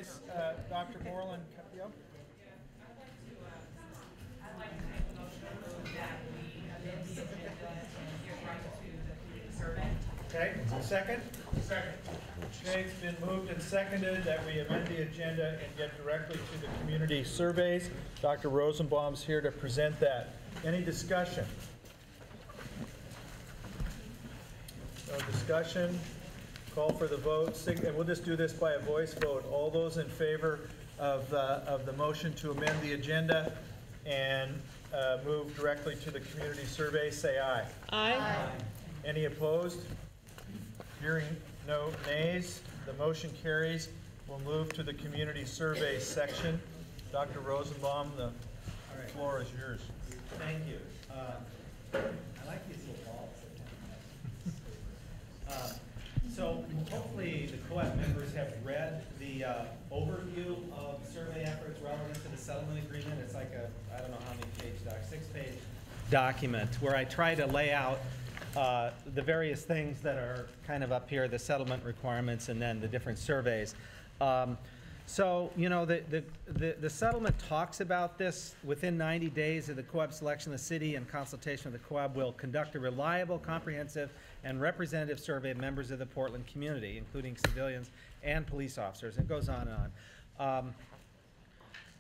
recognize Dr. Moreland. Yep. I'd like to make a motion that we amend the agenda and give right to the survey. Okay, second? Second. Okay, it's been moved and seconded that we amend the agenda and get directly to the community surveys. Dr. Rosenbaum's here to present that. Any discussion? No discussion. Call for the vote. And we'll just do this by a voice vote. All those in favor of the motion to amend the agenda and move directly to the community survey, say aye. Aye. Any opposed? Hearing no nays, the motion carries. We'll move to the community survey section. Dr. Rosenbaum, the floor is yours. Thank you. I like these little balls. So hopefully the co-op members have read the overview of survey efforts relevant to the settlement agreement. It's like a, I don't know how many page doc, 6-page document where I try to lay out the various things that are kind of up here, the settlement requirements and then the different surveys. So, you know, the settlement talks about this. Within 90 days of the co-op selection, the city, in consultation with the co-op, will conduct a reliable, comprehensive, and representative survey of members of the Portland community, including civilians and police officers. It goes on and on.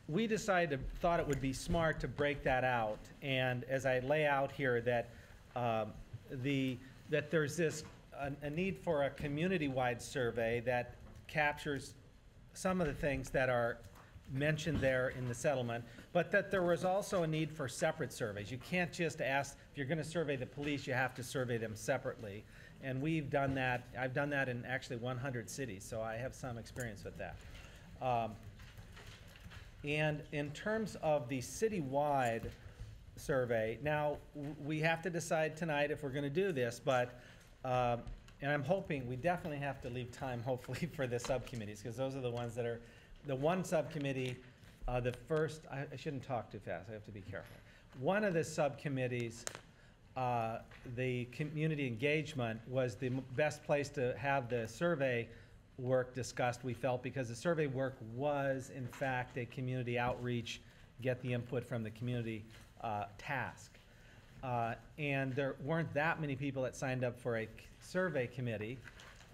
We thought it would be smart to break that out. And as I lay out here, that that there's a need for a community-wide survey that captures some of the things that are mentioned there in the settlement, but that there was also a need for separate surveys. You can't just ask, if you're going to survey the police, you have to survey them separately. And we've done that. I've done that in actually 100 cities, so I have some experience with that. And in terms of the citywide survey, now we have to decide tonight if we're going to do this, but and I'm hoping we definitely have to leave time, hopefully, for the subcommittees, because those are the ones that are, the one subcommittee, the first, I shouldn't talk too fast, I have to be careful. One of the subcommittees, the community engagement, was the best place to have the survey work discussed, we felt, because the survey work was, in fact, a community outreach, get the input from the community task. And there weren't that many people that signed up for a survey committee.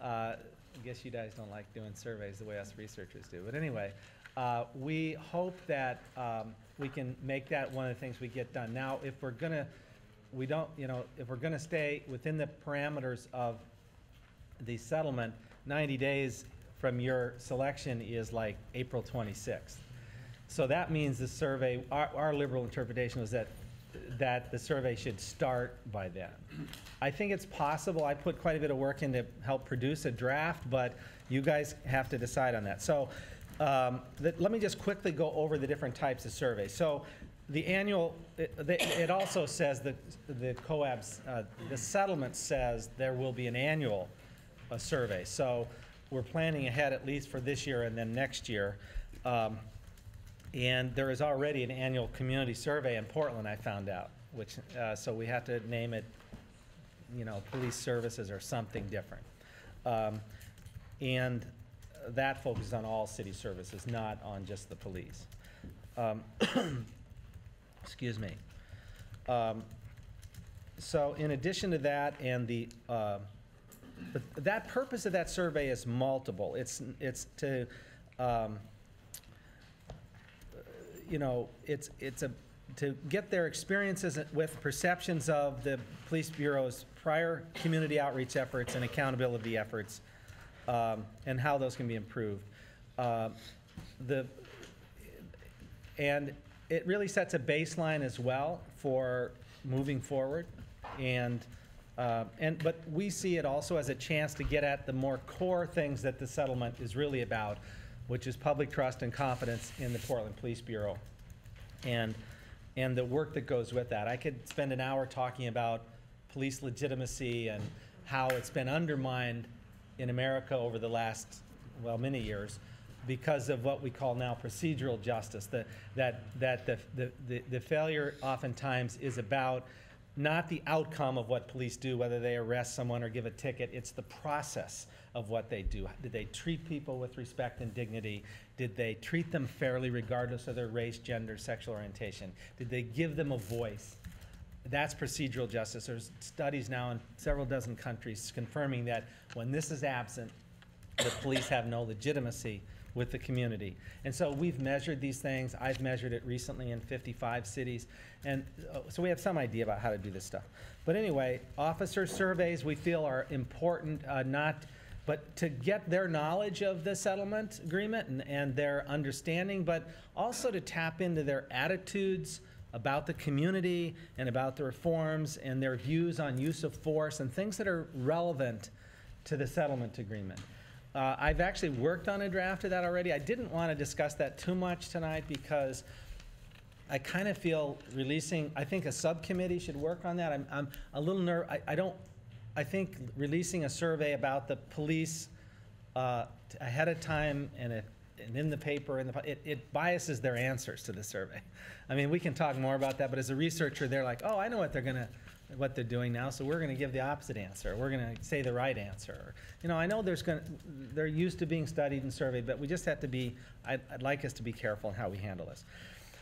I guess you guys don't like doing surveys the way us researchers do. But anyway, we hope that we can make that one of the things we get done. Now, if we're gonna, if we're gonna stay within the parameters of the settlement, 90 days from your selection is like April 26th. So that means the survey, our liberal interpretation was that the survey should start by then. I think it's possible. I put quite a bit of work in to help produce a draft, but you guys have to decide on that. So let me just quickly go over the different types of surveys. So the annual, it also says that the co-abs, the settlement says there will be an annual survey. So we're planning ahead at least for this year and then next year. And there is already an annual community survey in Portland, I found out, which, so we have to name it, police services or something different. And that focuses on all city services, not on just the police. Excuse me. So in addition to that, and that purpose of that survey is multiple. It's to to get their experiences with perceptions of the police bureau's prior community outreach efforts and accountability efforts, and how those can be improved. And it really sets a baseline as well for moving forward, but we see it also as a chance to get at the more core things that the settlement is really about, which is public trust and confidence in the Portland Police Bureau, and the work that goes with that. I could spend an hour talking about police legitimacy and how it's been undermined in America over the last, well, many years, because of what we call now procedural justice. That the failure oftentimes is about not the outcome of what police do, whether they arrest someone or give a ticket. It's the process of what they do. Did they treat people with respect and dignity? Did they treat them fairly regardless of their race, gender, sexual orientation? Did they give them a voice? That's procedural justice. There's studies now in several dozen countries confirming that when this is absent, the police have no legitimacy with the community. And so we've measured these things. I've measured it recently in 55 cities. And so we have some idea about how to do this stuff. But anyway, officer surveys we feel are important, but to get their knowledge of the settlement agreement and their understanding, but also to tap into their attitudes about the community and about the reforms and their views on use of force and things that are relevant to the settlement agreement. I've actually worked on a draft of that already. I didn't want to discuss that too much tonight because I kind of feel I think a subcommittee should work on that. I'm a little nervous. I think releasing a survey about the police ahead of time and in the paper, it biases their answers to the survey. I mean, we can talk more about that, but as a researcher, they're like, oh, I know what they're doing now, so we're going to give the opposite answer. We're going to say the right answer. You know, I know they're used to being studied and surveyed, but we just have to be, I'd like us to be careful in how we handle this.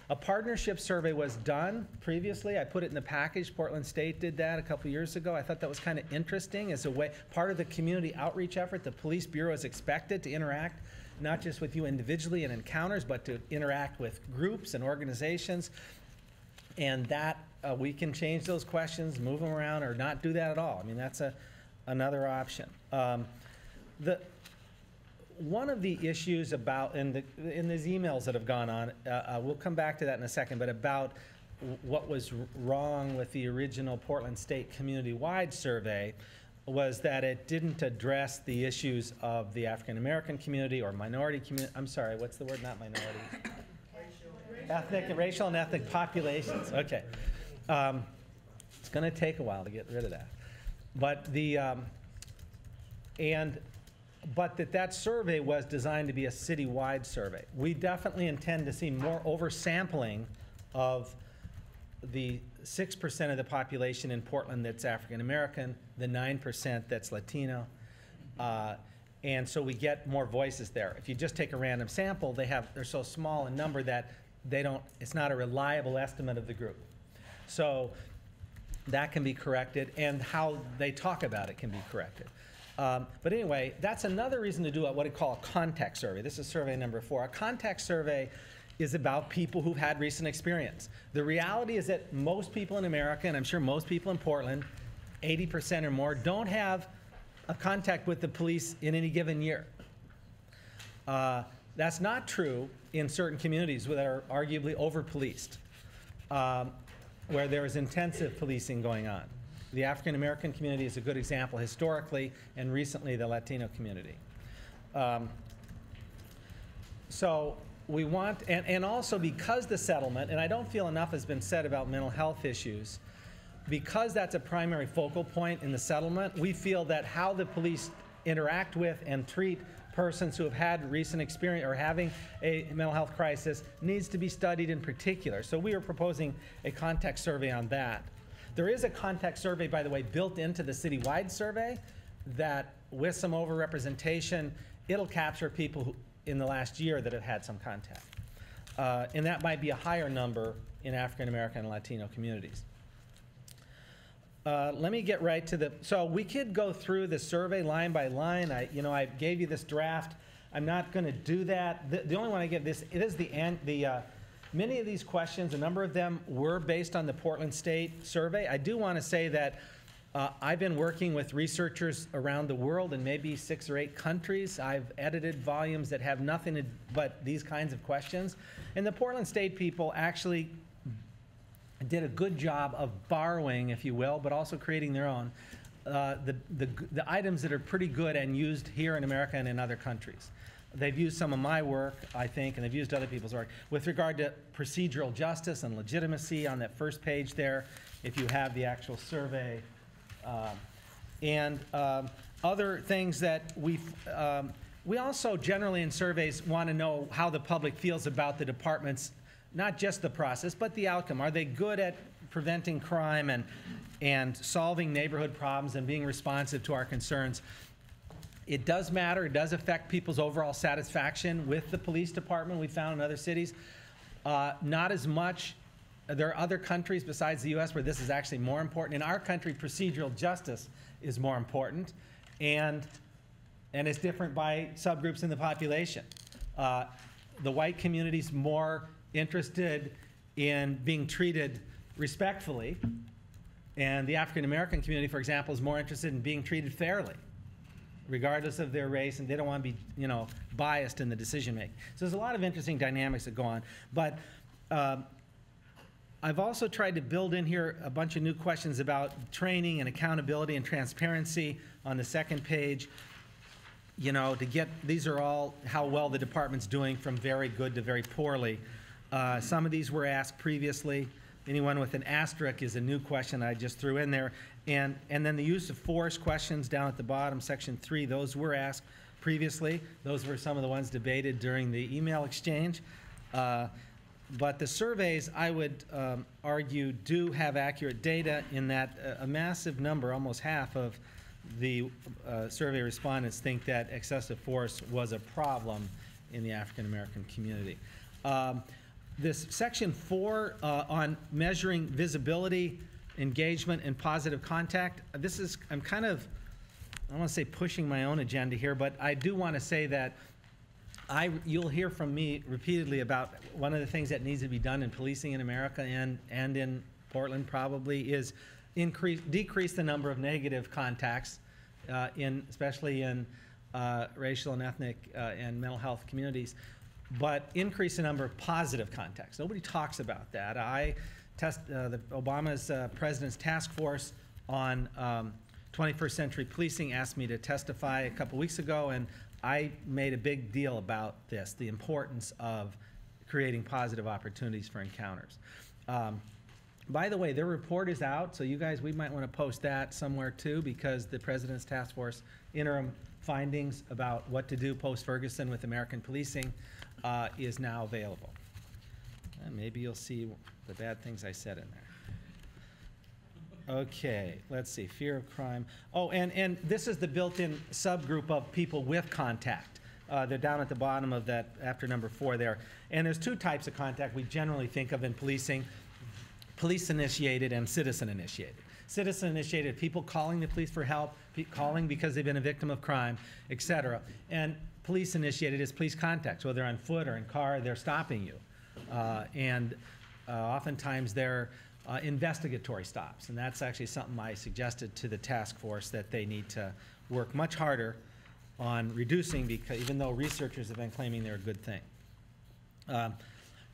A partnership survey was done previously. I put it in the package. Portland State did that a couple years ago. I thought that was kind of interesting as a way, part of the community outreach effort. The police bureau is expected to interact not just with you individually in encounters, but to interact with groups and organizations. And that we can change those questions, move them around, or not do that at all. I mean, that's another option. One of the issues about, in these emails that have gone on, we'll come back to that in a second, but about what was wrong with the original Portland State community-wide survey was that it didn't address the issues of the African American community or minority community. I'm sorry, what's the word? Not minority. Racial and ethnic populations. Okay. It's going to take a while to get rid of that. But that survey was designed to be a citywide survey. We definitely intend to see more oversampling of the 6% of the population in Portland that's African American, the 9% that's Latino, and so we get more voices there. If you just take a random sample, they're so small in number that it's not a reliable estimate of the group. So that can be corrected, and how they talk about it can be corrected. But anyway, that's another reason to do what I call a context survey. This is survey number 4. A context survey is about people who've had recent experience. The reality is that most people in America, and I'm sure most people in Portland, 80% or more, don't have a contact with the police in any given year. That's not true in certain communities that are arguably over-policed, where there is intensive policing going on. The African American community is a good example historically, and recently the Latino community. So we want, and also because the settlement, and I don't feel enough has been said about mental health issues, because that's a primary focal point in the settlement, we feel that how the police interact with and treat persons who have had recent experience or having a mental health crisis needs to be studied in particular. So we are proposing a context survey on that. There is a context survey, by the way, built into the citywide survey that, with some overrepresentation, it'll capture people who, in the last year that have had some contact. And that might be a higher number in African American and Latino communities. Let me get right to so we could go through the survey line by line. I gave you this draft. I'm not going to do that. The only one I give this, it is many of these questions, a number of them were based on the Portland State survey. I do want to say that I've been working with researchers around the world in maybe 6 or 8 countries. I've edited volumes that have nothing but these kinds of questions. And the Portland State people actually did a good job of borrowing, if you will, but also creating their own, the items that are pretty good and used here in America and in other countries. They've used some of my work, I think, and they've used other people's work. With regard to procedural justice and legitimacy on that first page there, if you have the actual survey, and other things that we also generally in surveys want to know how the public feels about the department's, not just the process, but the outcome. Are they good at preventing crime and solving neighborhood problems and being responsive to our concerns. It does matter. It does affect people's overall satisfaction with the police department. We found in other cities. Not as much. There are other countries besides the U.S. where this is actually more important. In our country, procedural justice is more important, and it's different by subgroups in the population. The white community's more interested in being treated respectfully, and the African American community, for example, is more interested in being treated fairly, regardless of their race, and they don't want to be, biased in the decision making. So there's a lot of interesting dynamics that go on. But I've also tried to build in here a bunch of new questions about training and accountability and transparency on the second page. These are all how well the department's doing, from very good to very poorly. Some of these were asked previously. Anyone with an asterisk is a new question I just threw in there. And then the use of force questions down at the bottom, section 3, those were asked previously. Those were some of the ones debated during the email exchange. But the surveys, I would argue, do have accurate data in that a massive number, almost half of the survey respondents, think that excessive force was a problem in the African American community. This section 4 on measuring visibility, engagement, and positive contact, I'm kind of, I don't want to say pushing my own agenda here, but I do want to say that you'll hear from me repeatedly about one of the things that needs to be done in policing in America and in Portland probably is decrease the number of negative contacts, especially in racial and ethnic and mental health communities, but increase the number of positive contacts. Nobody talks about that. Obama's president's task force on 21st century policing asked me to testify a couple weeks ago, and I made a big deal about this, the importance of creating positive opportunities for encounters. By the way, their report is out, so you guys, we might want to post that somewhere too, because the President's Task Force interim findings about what to do post-Ferguson with American policing is now available. And maybe you'll see the bad things I said in there. Okay, let's see, fear of crime. Oh, and this is the built-in subgroup of people with contact. They're down at the bottom of that, after number 4 there. And there's 2 types of contact we generally think of in policing: police-initiated and citizen-initiated. Citizen-initiated, people calling the police for help, calling because they've been a victim of crime, etc. And police-initiated is police contacts, whether on foot or in car, they're stopping you. Oftentimes they're investigatory stops, and that's actually something I suggested to the task force that they need to work much harder on reducing, because even though researchers have been claiming they're a good thing.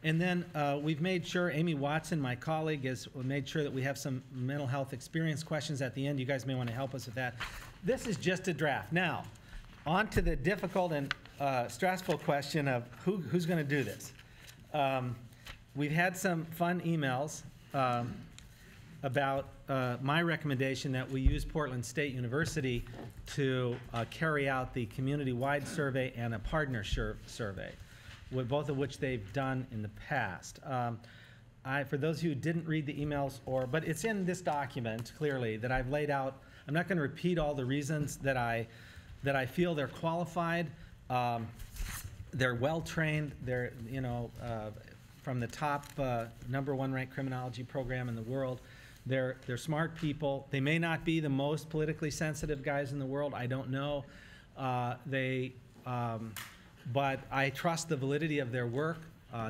And then we've made sure, Amy Watson, my colleague, has made sure that we have some mental health experience questions at the end. You guys may want to help us with that. This is just a draft. Now, on to the difficult and stressful question of who's going to do this. We've had some fun emails about my recommendation that we use Portland State University to carry out the community-wide survey and a partner survey, both of which they've done in the past. For those of you who didn't read the emails, but it's in this document clearly that I've laid out. I'm not going to repeat all the reasons that I feel they're qualified. They're well-trained. They're, from the top #1 ranked criminology program in the world. They're smart people. They may not be the most politically sensitive guys in the world. I don't know. But I trust the validity of their work.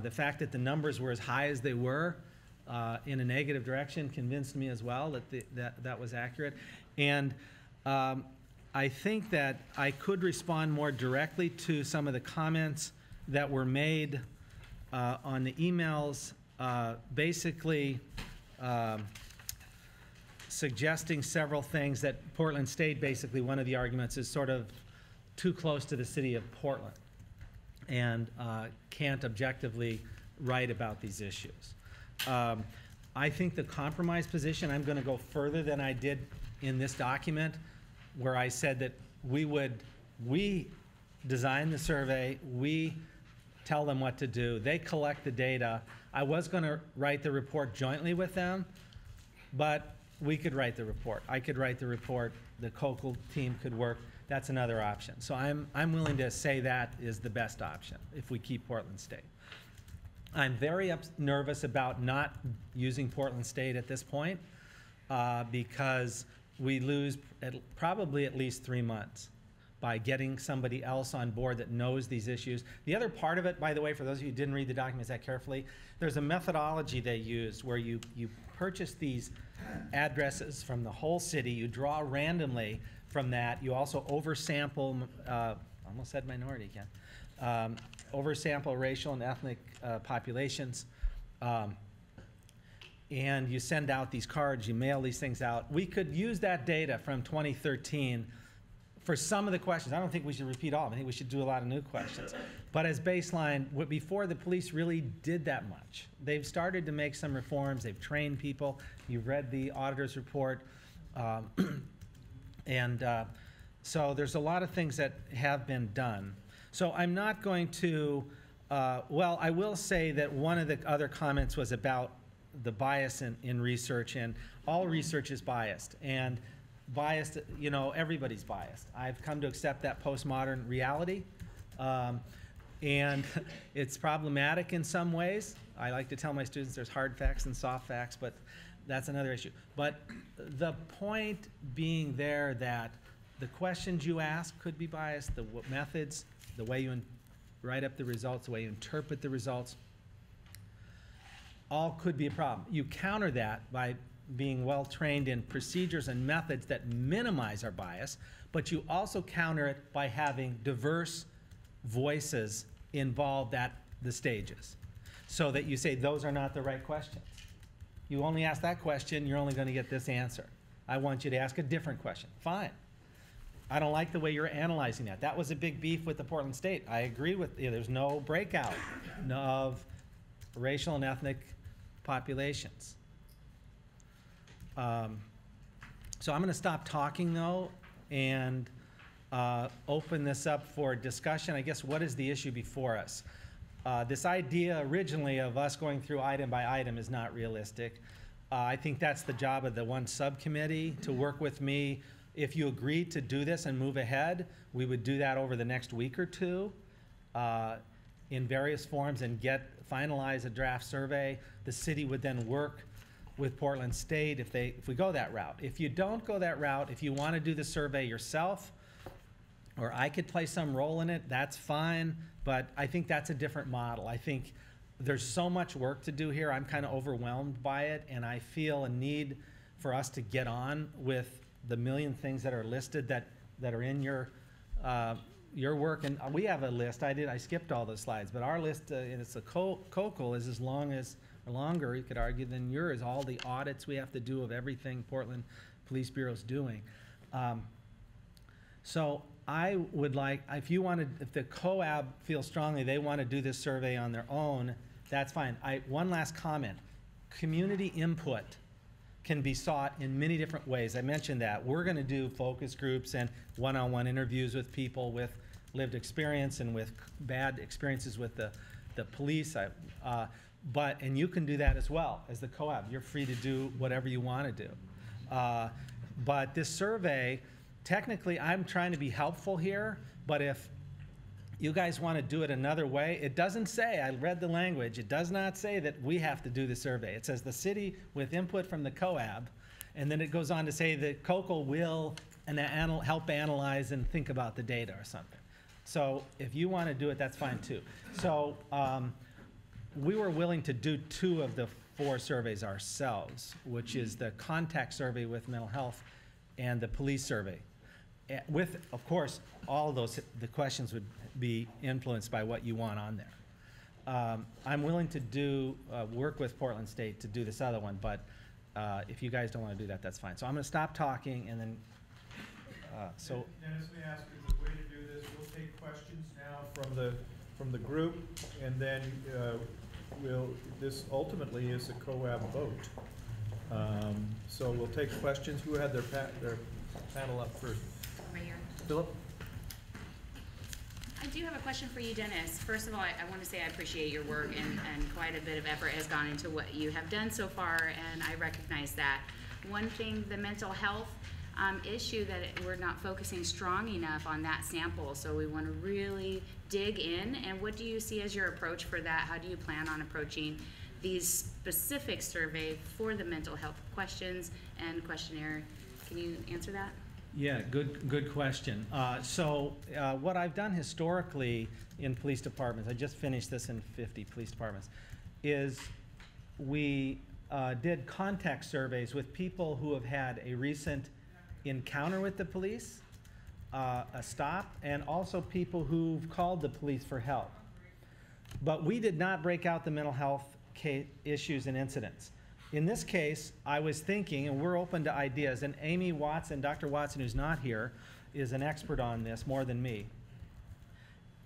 The fact that the numbers were as high as they were in a negative direction convinced me as well that that was accurate. And I think that I could respond more directly to some of the comments that were made on the emails, basically suggesting several things that Portland State, basically one of the arguments is sort of too close to the city of Portland and can't objectively write about these issues. I think the compromise position, I'm going to go further than I did in this document, where I said that we design the survey, we tell them what to do, they collect the data. I was going to write the report jointly with them, But we could write the report. I could write the report. The COCL team could work. That's another option. So I'm willing to say that is the best option if we keep Portland State. I'm very nervous about not using Portland State at this point because we lose probably at least 3 months by getting somebody else on board that knows these issues. The other part of it, by the way, for those of you who didn't read the documents that carefully, there's a methodology they used where you purchase these addresses from the whole city, you draw randomly from that, you also oversample, almost said minority again, oversample racial and ethnic populations, and you send out these cards, you mail these things out. We could use that data from 2013 for some of the questions. I don't think we should repeat all of them. I think we should do a lot of new questions. But as baseline, before the police really did that much, they've started to make some reforms. They've trained people. You've read the auditor's report. So there's a lot of things that have been done. So I'm not going to, well, I will say that one of the other comments was about the bias in research, and all research is biased. And biased, you know, everybody's biased. I've come to accept that postmodern reality, and it's problematic in some ways. I like to tell my students there's hard facts and soft facts, but that's another issue. But the point being there that the questions you ask could be biased, the methods, the way you write up the results, the way you interpret the results, all could be a problem. You counter that by being well trained in procedures and methods that minimize our bias, but you also counter it by having diverse voices involved at the stages, so that you say those are not the right questions. You only ask that question, you're only going to get this answer. I want you to ask a different question. Fine. I don't like the way you're analyzing that. That was a big beef with the Portland State. I agree with you. There's no breakout of racial and ethnic populations. So I'm going to stop talking, though, and open this up for discussion. I guess, what is the issue before us? This idea originally of us going through item by item is not realistic. I think that's the job of the one subcommittee to work with me. If you agreed to do this and move ahead, we would do that over the next week or two in various forms and finalize a draft survey. The city would then work with Portland State if we go that route. If you don't go that route, if you want to do the survey yourself, or I could play some role in it, that's fine, but I think that's a different model. I think there's so much work to do here. I'm kind of overwhelmed by it, and I feel a need for us to get on with the million things that are listed that are in your work. And we have a list. I skipped all those slides, but our list, it's a COCL, is as long as, or longer, you could argue, than yours. All the audits we have to do of everything Portland Police Bureau's doing. So I would like, if the COAB feels strongly they want to do this survey on their own, that's fine. One last comment. Community input can be sought in many different ways. I mentioned that. We're going to do focus groups and one-on-one interviews with people with lived experience and with bad experiences with the police. And you can do that as well as the COAB. You're free to do whatever you want to do. But this survey, technically, I'm trying to be helpful here, but if you guys want to do it another way, it doesn't say, I read the language, it does not say that we have to do the survey. It says the city with input from the COAB, and then it goes on to say that COCL will help analyze and think about the data or something. So if you want to do it, that's fine too. So we were willing to do 2 of the 4 surveys ourselves, which is the contact survey with mental health and the police survey. With, of course, all those, the questions would be influenced by what you want on there. I'm willing to work with Portland State to do this other one, but if you guys don't want to do that, that's fine. So I'm going to stop talking, and then, so. Dennis, may I ask you the way to do this? We'll take questions now from the group, and then this ultimately is a COAB vote. So we'll take questions. Who had their panel up first? Right here. Philip? I do have a question for you, Dennis. First of all, I want to say I appreciate your work, and quite a bit of effort has gone into what you have done so far, and I recognize that. one thing, the mental health issue, that we're not focusing strong enough on that sample, so we want to really dig in. And what do you see as your approach for that? How do you plan on approaching these specific survey for the mental health questions and questionnaire? Can you answer that? Yeah, good question. So what I've done historically in police departments, I just finished this in 50 police departments, is we did contact surveys with people who have had a recent encounter with the police, a stop, and also people who've called the police for help. But we did not break out the mental health issues and incidents. In this case, I was thinking, and we're open to ideas, and Amy Watson, Dr. Watson, who's not here, is an expert on this more than me.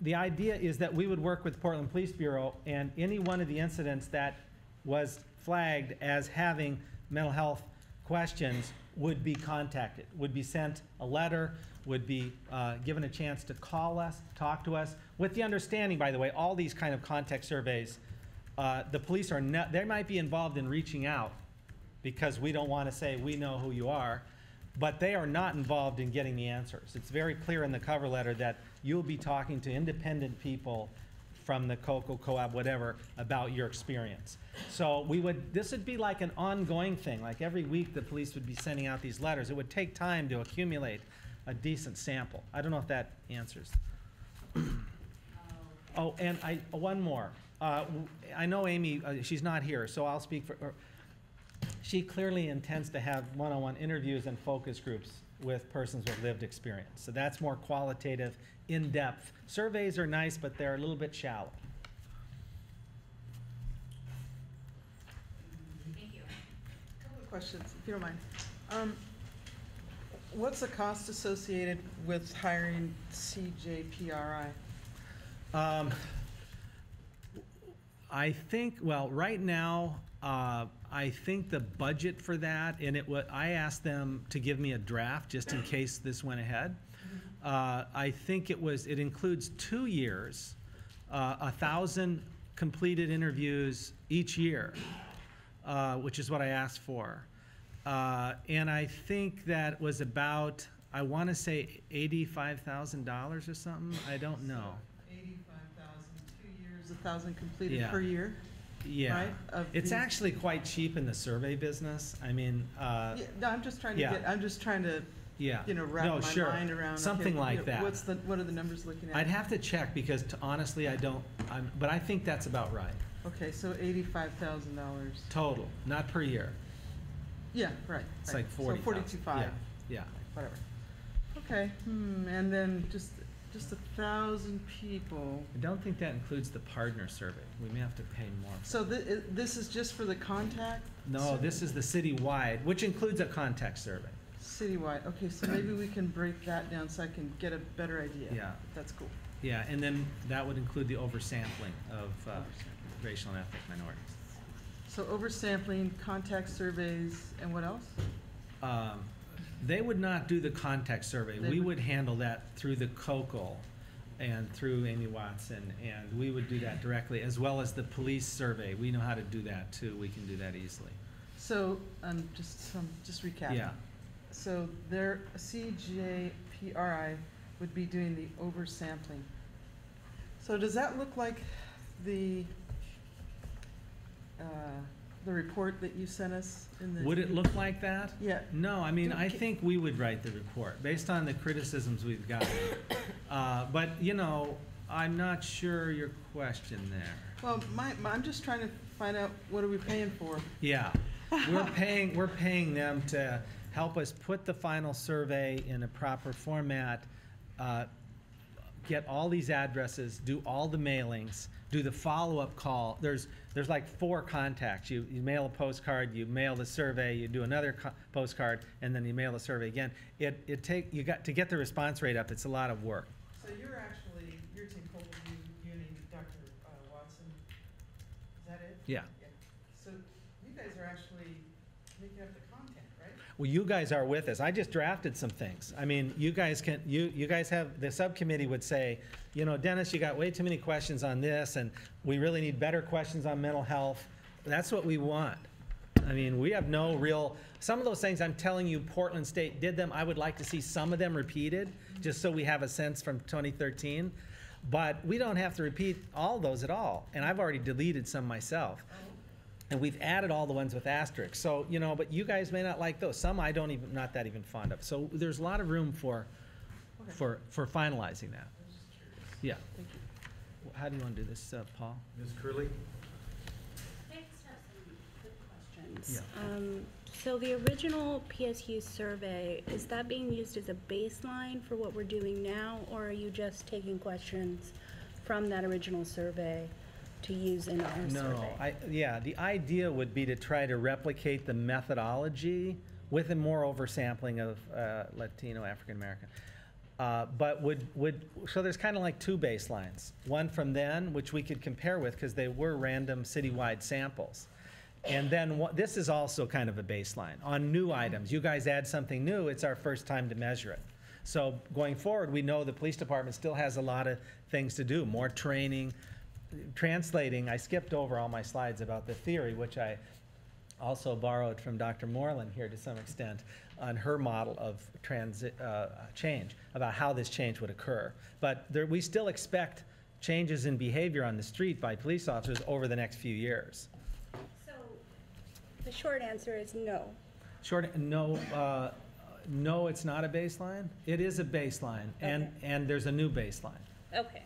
The idea is that we would work with Portland Police Bureau, and any one of the incidents that was flagged as having mental health questions would be contacted, would be sent a letter, would be given a chance to call us, talk to us, with the understanding, by the way, all these kind of context surveys, the police are not, they might be involved in reaching out because we don't want to say we know who you are, but they are not involved in getting the answers. It's very clear in the cover letter that you'll be talking to independent people from the COCO, COAB, whatever, about your experience. So this would be like an ongoing thing, like every week the police would be sending out these letters. It would take time to accumulate a decent sample. I don't know if that answers. Oh, and one more. I know Amy, she's not here, so I'll speak for her. She clearly intends to have one-on-one interviews and focus groups with persons with lived experience. So that's more qualitative, in-depth. Surveys are nice, but they're a little bit shallow. Thank you. A couple of questions, if you don't mind. What's the cost associated with hiring CJPRI? I think, well, right now, I think the budget for that, and I asked them to give me a draft just in case this went ahead. I think it includes 2 years, 1,000 completed interviews each year, which is what I asked for. And I think that was about, I want to say $85,000 or something. I don't know. 85,000, 2 years, 1,000 completed Yeah. per year? Yeah, Right, it's actually quite cheap in the survey business. I mean, Yeah, no, I'm just trying to yeah. I'm just trying to, yeah. wrap No, my sure. mind around. Something okay, like that. What are the numbers looking at? I'd have to check because honestly, but I think that's about right. Okay, so $85,000. Total, not per year. Yeah, right. It's right. like 40,000. So 42.5. Yeah. Whatever. Okay, and then just 1,000 people. I don't think that includes the partner survey. We may have to pay more. So this is just for the contact? No, this is the citywide, which includes a contact survey. Citywide, okay, so maybe we can break that down so I can get a better idea. Yeah. That's cool. Yeah, and then that would include the oversampling of racial and ethnic minorities. So oversampling, contact surveys, and what else? They would not do the contact survey. They We would- would handle that through the COCO and through Amy Watson, and we would do that directly, as well as the police survey. We know how to do that too. We can do that easily. So, just recapping. Yeah. So their CJPRI would be doing the oversampling. So does that look like the report that you sent us in the? Would it look like that? Yeah. No, I mean, I think we would write the report based on the criticisms we've gotten. But, I'm not sure your question there. Well, I'm just trying to find out, what are we paying for? Yeah, we're paying them to help us put the final survey in a proper format, get all these addresses, do all the mailings, do the follow-up call. There's like 4 contacts. You mail a postcard, you mail the survey, you do another postcard, and then you mail the survey again. To get the response rate up, it's a lot of work. So you're Team Colville Uni, Dr. Watson, is that it? Yeah. Yeah. So you guys are actually making up the content, right? Well, you guys are with us. I just drafted some things. I mean, you guys have, the subcommittee would say, Dennis, you got way too many questions on this, and we really need better questions on mental health. That's what we want. I mean, we have no real, some of those things I'm telling you, Portland State did them. I would like to see some of them repeated, just so we have a sense from 2013. But we don't have to repeat all those at all. And I've already deleted some myself. And we've added all the ones with asterisks. So, you know, but you guys may not like those. Some I don't even, not that even fond of. So there's a lot of room for finalizing that. Yeah. Thank you. How do you want to do this, Paul? Ms. Curley? I just have some quick questions. Yeah. So the original PSU survey, is that being used as a baseline for what we're doing now, or are you just taking questions from that original survey to use in our survey? Yeah, the idea would be to try to replicate the methodology with a more oversampling of Latino, African American. But so there's kind of like two baselines. One from then, which we could compare with because they were random citywide samples. And then this is also kind of a baseline. On new items, you guys add something new, it's our first time to measure it. So going forward, we know the police department still has a lot of things to do, more training, translating. I skipped over all my slides about the theory, which I also borrowed from Dr. Moreland here to some extent on her model of change, about how this change would occur. But we still expect changes in behavior on the street by police officers over the next few years. So the short answer is no. No, it's not a baseline. It is a baseline, and there's a new baseline. Okay.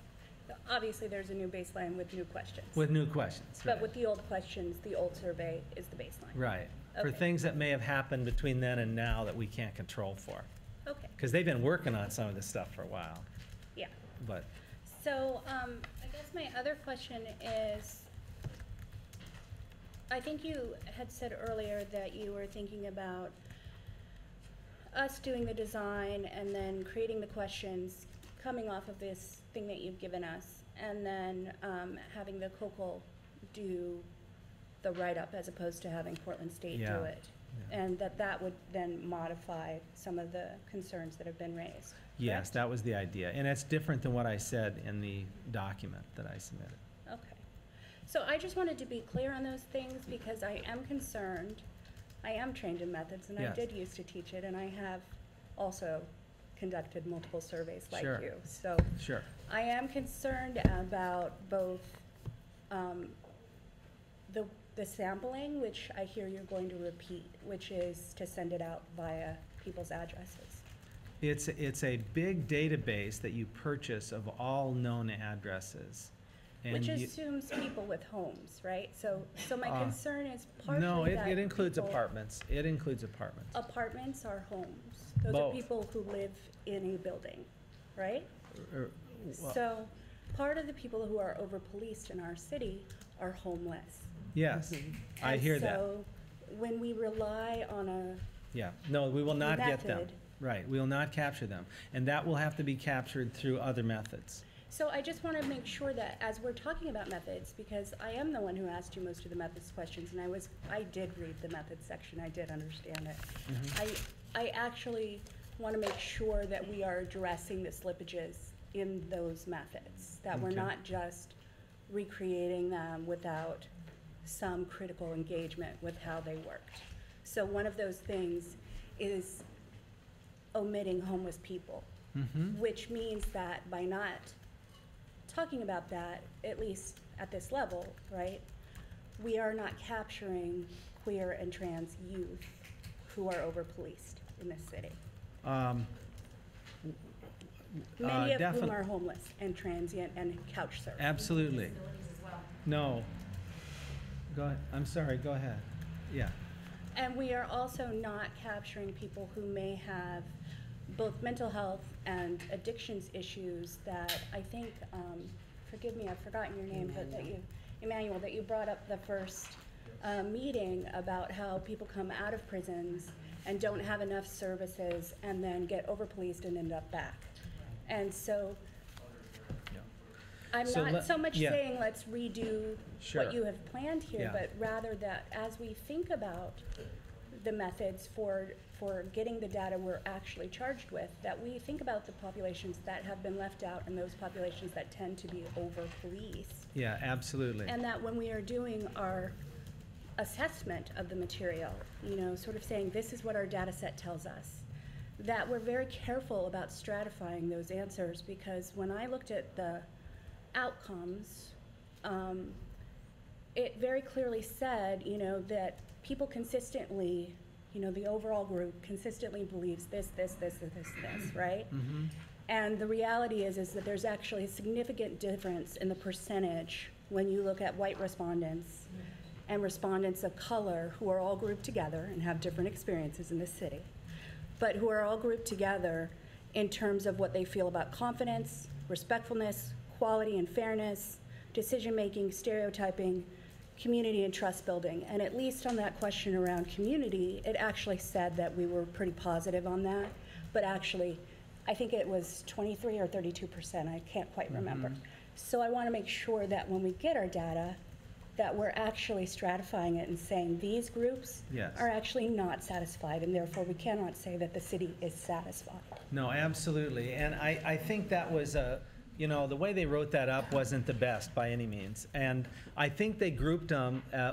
So obviously, there's a new baseline with new questions. With new questions, But right. with the old questions, the old survey is the baseline. Right. For Okay. things that may have happened between then and now that we can't control for. Okay. Because they've been working on some of this stuff for a while, Yeah. but, So, I guess my other question is, I think you had said earlier that you were thinking about us doing the design and then creating the questions coming off of this thing that you've given us, and then having the COCL do the write-up as opposed to having Portland State do Yeah. it. Yeah. And that would then modify some of the concerns that have been raised. yes, correct? that was the idea. And it's different than what I said in the document that I submitted. Okay. So I just wanted to be clear on those things because I am concerned. I am trained in methods and I Yes. did used to teach it, and I have also conducted multiple surveys like Sure. you. So Sure. I am concerned about both the sampling, which I hear you're going to repeat, which is to send it out via people's addresses. It's a big database that you purchase of all known addresses. And Which you- assumes people with homes, right? So my Uh, concern is partially No, that it includes people- apartments. It includes apartments. Apartments are homes. Those Both. are people who live in a building, right? Well, So part of the people who are over-policed in our city are homeless. yes, I And hear that. so when we rely on a, Yeah, no, we will not get them. method. Right, we will not capture them. And that will have to be captured through other methods. so I just want to make sure that as we're talking about methods, because I am the one who asked you most of the methods questions, and I did read the methods section, I did understand it. I actually want to make sure that we are addressing the slippages in those methods, that we're Okay. not just recreating them without some critical engagement with how they worked. So one of those things is omitting homeless people, which means that by not talking about that, at least at this level, right, we are not capturing queer and trans youth who are over-policed in this city. Many of whom are homeless and transient and couch surfing. Absolutely. Disabilities as well. No. Go ahead, I'm sorry, go ahead. Yeah, And we are also not capturing people who may have both mental health and addictions issues that I think, forgive me, I've forgotten your name, but Emmanuel, that you brought up the first meeting about how people come out of prisons and don't have enough services and then get over-policed and end up back. And so yeah. I'm So not let- so much yeah. saying let's redo Sure. what you have planned here, Yeah. but rather that as we think about the methods for getting the data we're actually charged with, that we think about the populations that have been left out and those populations that tend to be over-policed. Yeah, absolutely. And that when we are doing our assessment of the material, you know, sort of saying this is what our data set tells us, that we're very careful about stratifying those answers, because when I looked at the outcomes, it very clearly said, you know, that people consistently, you know, the overall group consistently believes this, right? Mm-hmm. And the reality is that there's actually a significant difference in the percentage when you look at white respondents and respondents of color who are all grouped together and have different experiences in the city, but who are all grouped together in terms of what they feel about confidence, respectfulness, quality and fairness, decision-making, stereotyping, community and trust building. And at least on that question around community, it actually said that we were pretty positive on that, but actually, I think it was 23 or 32%, I can't quite remember. So I want to make sure that when we get our data, that we're actually stratifying it and saying these groups Yes. are actually not satisfied, and therefore we cannot say that the city is satisfied. No, absolutely. And I think that was you know, the way they wrote that up wasn't the best by any means. And I think they grouped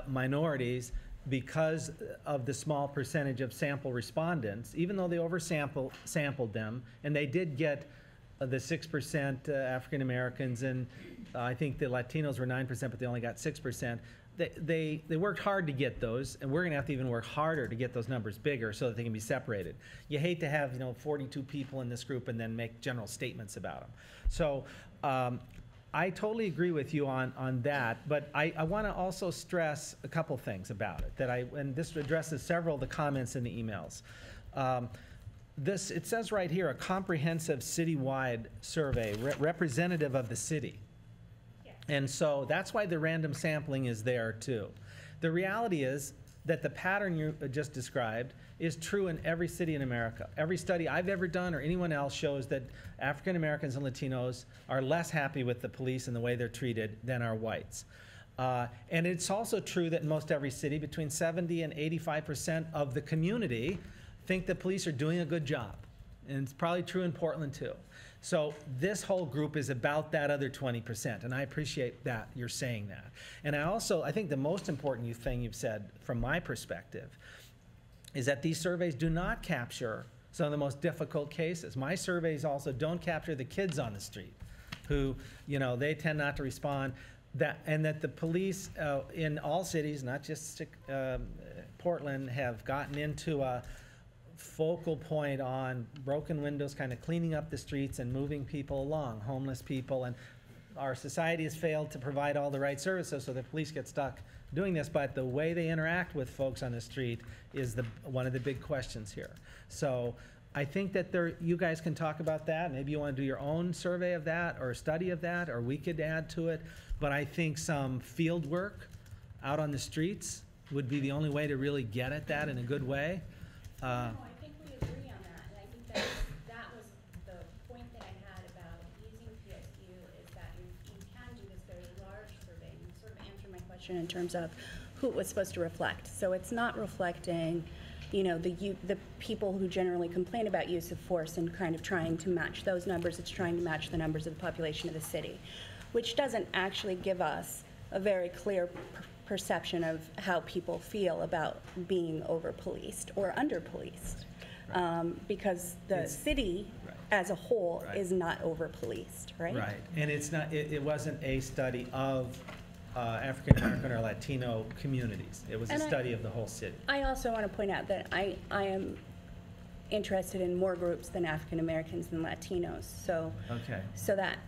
minorities because of the small percentage of sample respondents, even though they sampled them, and they did get the 6% African Americans, and I think the Latinos were 9%, but they only got 6%. They worked hard to get those, and we're going to have to even work harder to get those numbers bigger so that they can be separated. You hate to have, you know, 42 people in this group and then make general statements about them. So I totally agree with you on that, but I want to also stress a couple things about it and this addresses several of the comments in the emails. It says right here, a comprehensive citywide survey representative of the city. And so that's why the random sampling is there too. The reality is that the pattern you just described is true in every city in America. Every study I've ever done or anyone else shows that African Americans and Latinos are less happy with the police and the way they're treated than are whites. And it's also true that in most every city, between 70 and 85% of the community think the police are doing a good job. And it's probably true in Portland too. So this whole group is about that other 20%, and I appreciate that you're saying that. And I think the most important thing you've said from my perspective is that these surveys do not capture some of the most difficult cases. My surveys also don't capture the kids on the street who, you know, they tend not to respond. And that the police in all cities, not just Portland, have gotten into a focal point on broken windows, kind of cleaning up the streets and moving people along, homeless people, and our society has failed to provide all the right services, so the police get stuck doing this, but the way they interact with folks on the street is one of the big questions here. So I think that you guys can talk about that. Maybe you want to do your own survey of that or a study of that, or we could add to it, but I think some field work out on the streets would be the only way to really get at that in a good way. No, I think we agree on that, and I think that was the point that I had about using PSU, is that you can do this very large survey, and sort of answer my question in terms of who it was supposed to reflect. So it's not reflecting, you know, the people who generally complain about use of force and kind of trying to match those numbers. It's trying to match the numbers of the population of the city, which doesn't actually give us a very clear perception of how people feel about being over-policed or under-policed, because the city as a whole is not over-policed, right? Right, and it's not. It wasn't a study of African American or Latino communities. It was a study of the whole city. I also want to point out that I am interested in more groups than African Americans and Latinos, so Okay. so that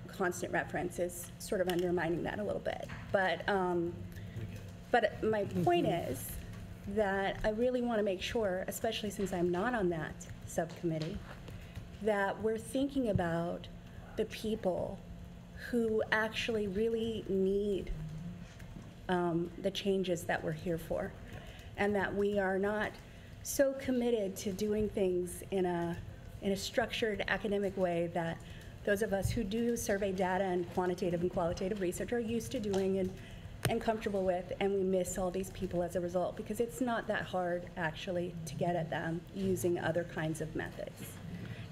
constant reference is sort of undermining that a little bit. But my point is that I really want to make sure, especially since I'm not on that subcommittee, that we're thinking about the people who actually really need the changes that we're here for, and that we are not so committed to doing things in a structured academic way that those of us who do survey data and quantitative and qualitative research are used to doing and comfortable with, and we miss all these people as a result, because it's not that hard actually to get at them using other kinds of methods.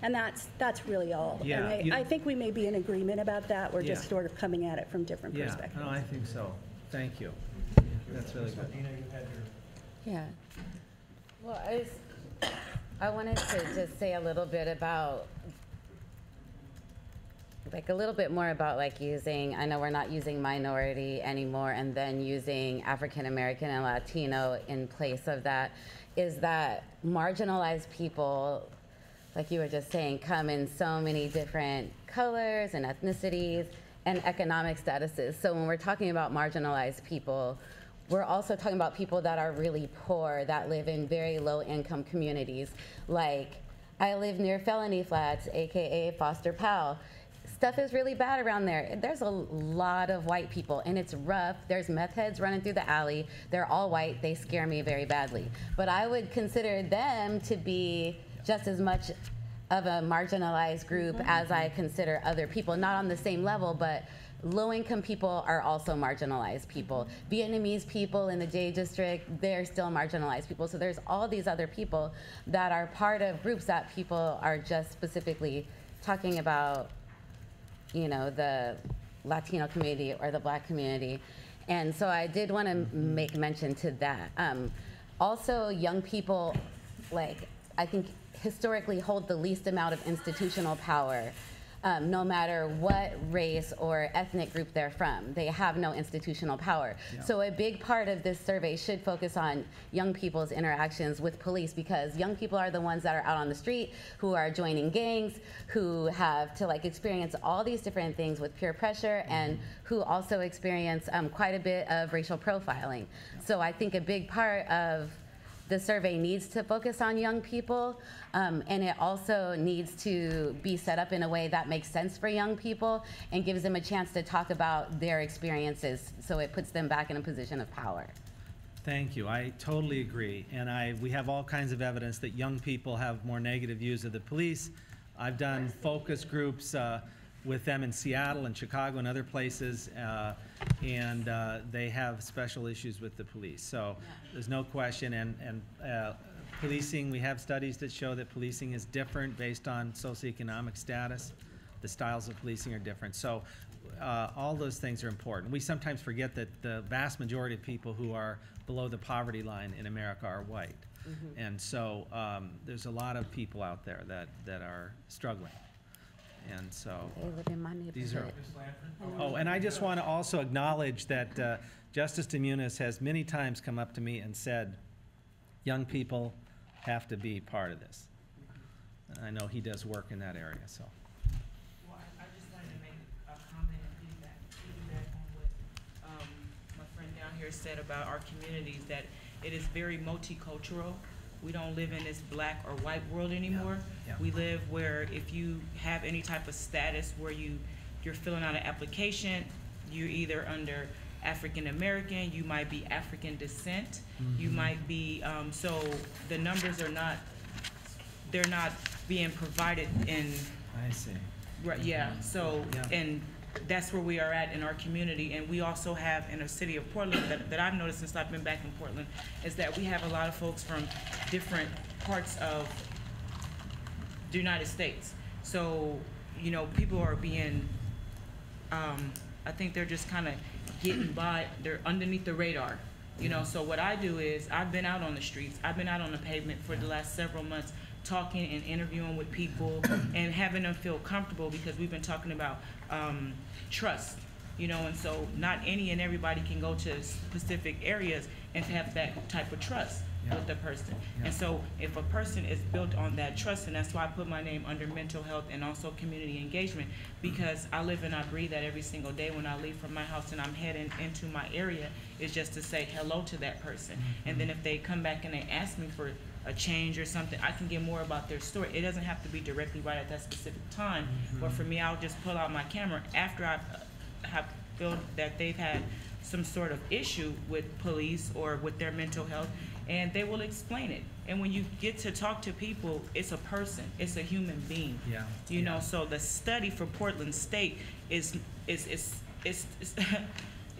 And that's really all. Yeah, and I think we may be in agreement about that. We're just Yeah. sort of coming at it from different perspectives. Yeah, no, I think so. Thank you. That's really good. Nina, you had your. Yeah. Well, I wanted to just say a little bit about, like a little bit more about like using, I know we're not using minority anymore, and then using African American and Latino in place of that, is that marginalized people, like you were just saying, come in so many different colors and ethnicities and economic statuses. So when we're talking about marginalized people, we're also talking about people that are really poor, that live in very low income communities. Like, I live near Felony Flats, AKA Foster Powell. Stuff is really bad around there. There's a lot of white people, and it's rough. There's meth heads running through the alley. They're all white. They scare me very badly. But I would consider them to be just as much of a marginalized group as I consider other people. Not on the same level, but low-income people are also marginalized people. Vietnamese people in the J District, they're still marginalized people. So there's all these other people that are part of groups that people are just specifically talking about, you know, the Latino community or the Black community. And so I did want to make mention to that. Also, young people, like, I think historically hold the least amount of institutional power. No matter what race or ethnic group they're from, they have no institutional power. Yeah. So a big part of this survey should focus on young people's interactions with police, because young people are the ones that are out on the street, who are joining gangs, who have to like experience all these different things with peer pressure, and who also experience quite a bit of racial profiling. So I think a big part of the survey needs to focus on young people, and it also needs to be set up in a way that makes sense for young people and gives them a chance to talk about their experiences, so it puts them back in a position of power. Thank you. I totally agree. And we have all kinds of evidence that young people have more negative views of the police. I've done focus groups with them in Seattle and Chicago and other places, and they have special issues with the police. So there's no question. And policing, we have studies that show that policing is different based on socioeconomic status. The styles of policing are different. So all those things are important. We sometimes forget that the vast majority of people who are below the poverty line in America are white. And so there's a lot of people out there that are struggling. And so They live in my these are. neighborhood. Oh, and I just want to also acknowledge that Justice Demunis has many times come up to me and said, young people have to be part of this. And I know he does work in that area, so. Well, I just wanted to make a comment and piggyback on what my friend down here said about our communities, that it is very multicultural. We don't live in this black or white world anymore. Yeah. We live where if you have any type of status where you're filling out an application, you're either under African American, you might be African descent, you might be, so the numbers are not, they're not being provided in. I see. Right, yeah, so, Yeah. and that's where we are at in our community. And we also have in the city of Portland, that I've noticed since I've been back in Portland, is that we have a lot of folks from different parts of the United States. So, you know, people are being, I think they're just kind of getting by, they're underneath the radar. You know, so what I do is, I've been out on the streets, I've been out on the pavement for the last several months, talking and interviewing with people and having them feel comfortable, because we've been talking about trust, you know, and so not any and everybody can go to specific areas and have that type of trust with the person. Yeah. And so if a person is built on that trust, and that's why I put my name under mental health and also community engagement, because I live and I breathe that every single day. When I leave from my house and I'm heading into my area, is just to say hello to that person. And then if they come back and they ask me for a change or something, I can get more about their story. It doesn't have to be directly right at that specific time, but for me, I'll just pull out my camera after I have felt that they've had some sort of issue with police or with their mental health, and they will explain it. And when you get to talk to people, it's a person, it's a human being. Yeah. You know, so the study for Portland State is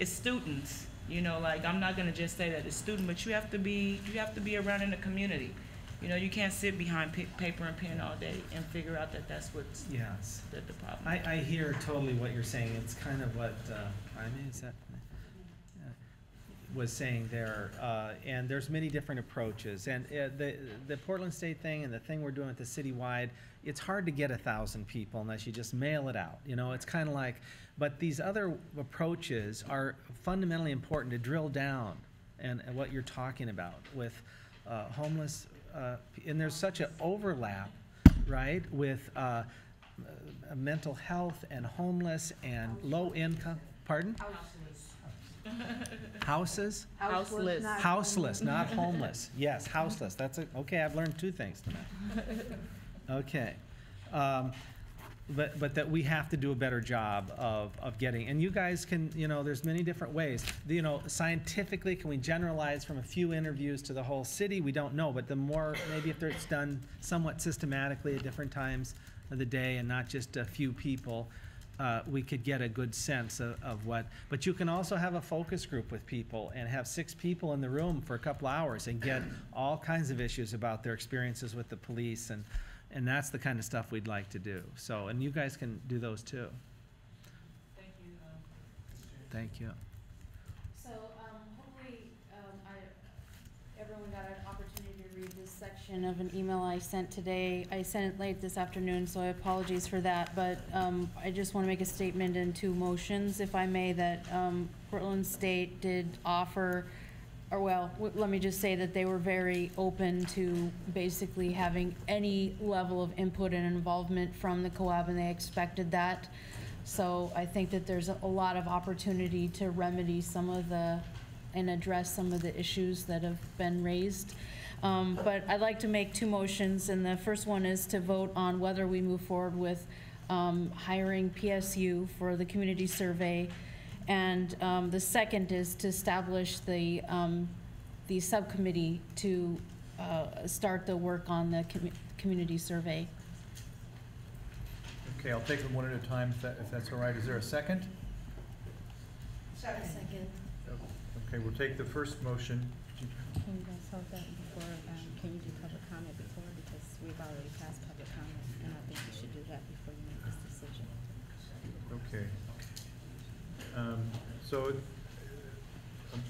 students. You know, like, I'm not gonna just say that it's student, but you have to be around in the community. You know, you can't sit behind paper and pen all day and figure out that that's what's Yes. the problem. I hear totally what you're saying. It's kind of what, I mean, is that, was saying there, and there's many different approaches. And the Portland State thing and the thing we're doing with the citywide, it's hard to get 1,000 people unless you just mail it out. You know, it's kind of like, but these other approaches are fundamentally important to drill down and what you're talking about with homeless, and there's such an overlap, right, with mental health and homeless and low income. Pardon? Houses? Houseless. Houseless, not homeless. Yes, houseless. That's it. Okay, I've learned 2 things tonight. Okay. But that we have to do a better job of getting, and you guys can, you know, there's many different ways. You know, scientifically, can we generalize from a few interviews to the whole city? We don't know, but the more, maybe if it's done somewhat systematically at different times of the day and not just a few people, we could get a good sense of what, but you can also have a focus group with people and have 6 people in the room for a couple hours and get all kinds of issues about their experiences with the police, and that's the kind of stuff we'd like to do. So, and you guys can do those too. Thank you. Thank you. So, hopefully, everyone got an opportunity to read this section of an email I sent today. I sent it late this afternoon, so I apologize for that, but, I just wanna make a statement in 2 motions, if I may, that, Portland State did offer, or well, let me just say that they were very open to basically having any level of input and involvement from the co-op, and they expected that. So I think that there's a lot of opportunity to remedy some of the, and address some of the issues that have been raised. But I'd like to make 2 motions, and the first one is to vote on whether we move forward with hiring PSU for the community survey. And the second is to establish the subcommittee to start the work on the community survey. Okay, I'll take them one at a time if that's all right. Is there a second? Second. Okay, we'll take the first motion. Can you guys hold that before, can you do public comment before, because we've already passed public comment, and I think you should do that before you make this decision. Okay. So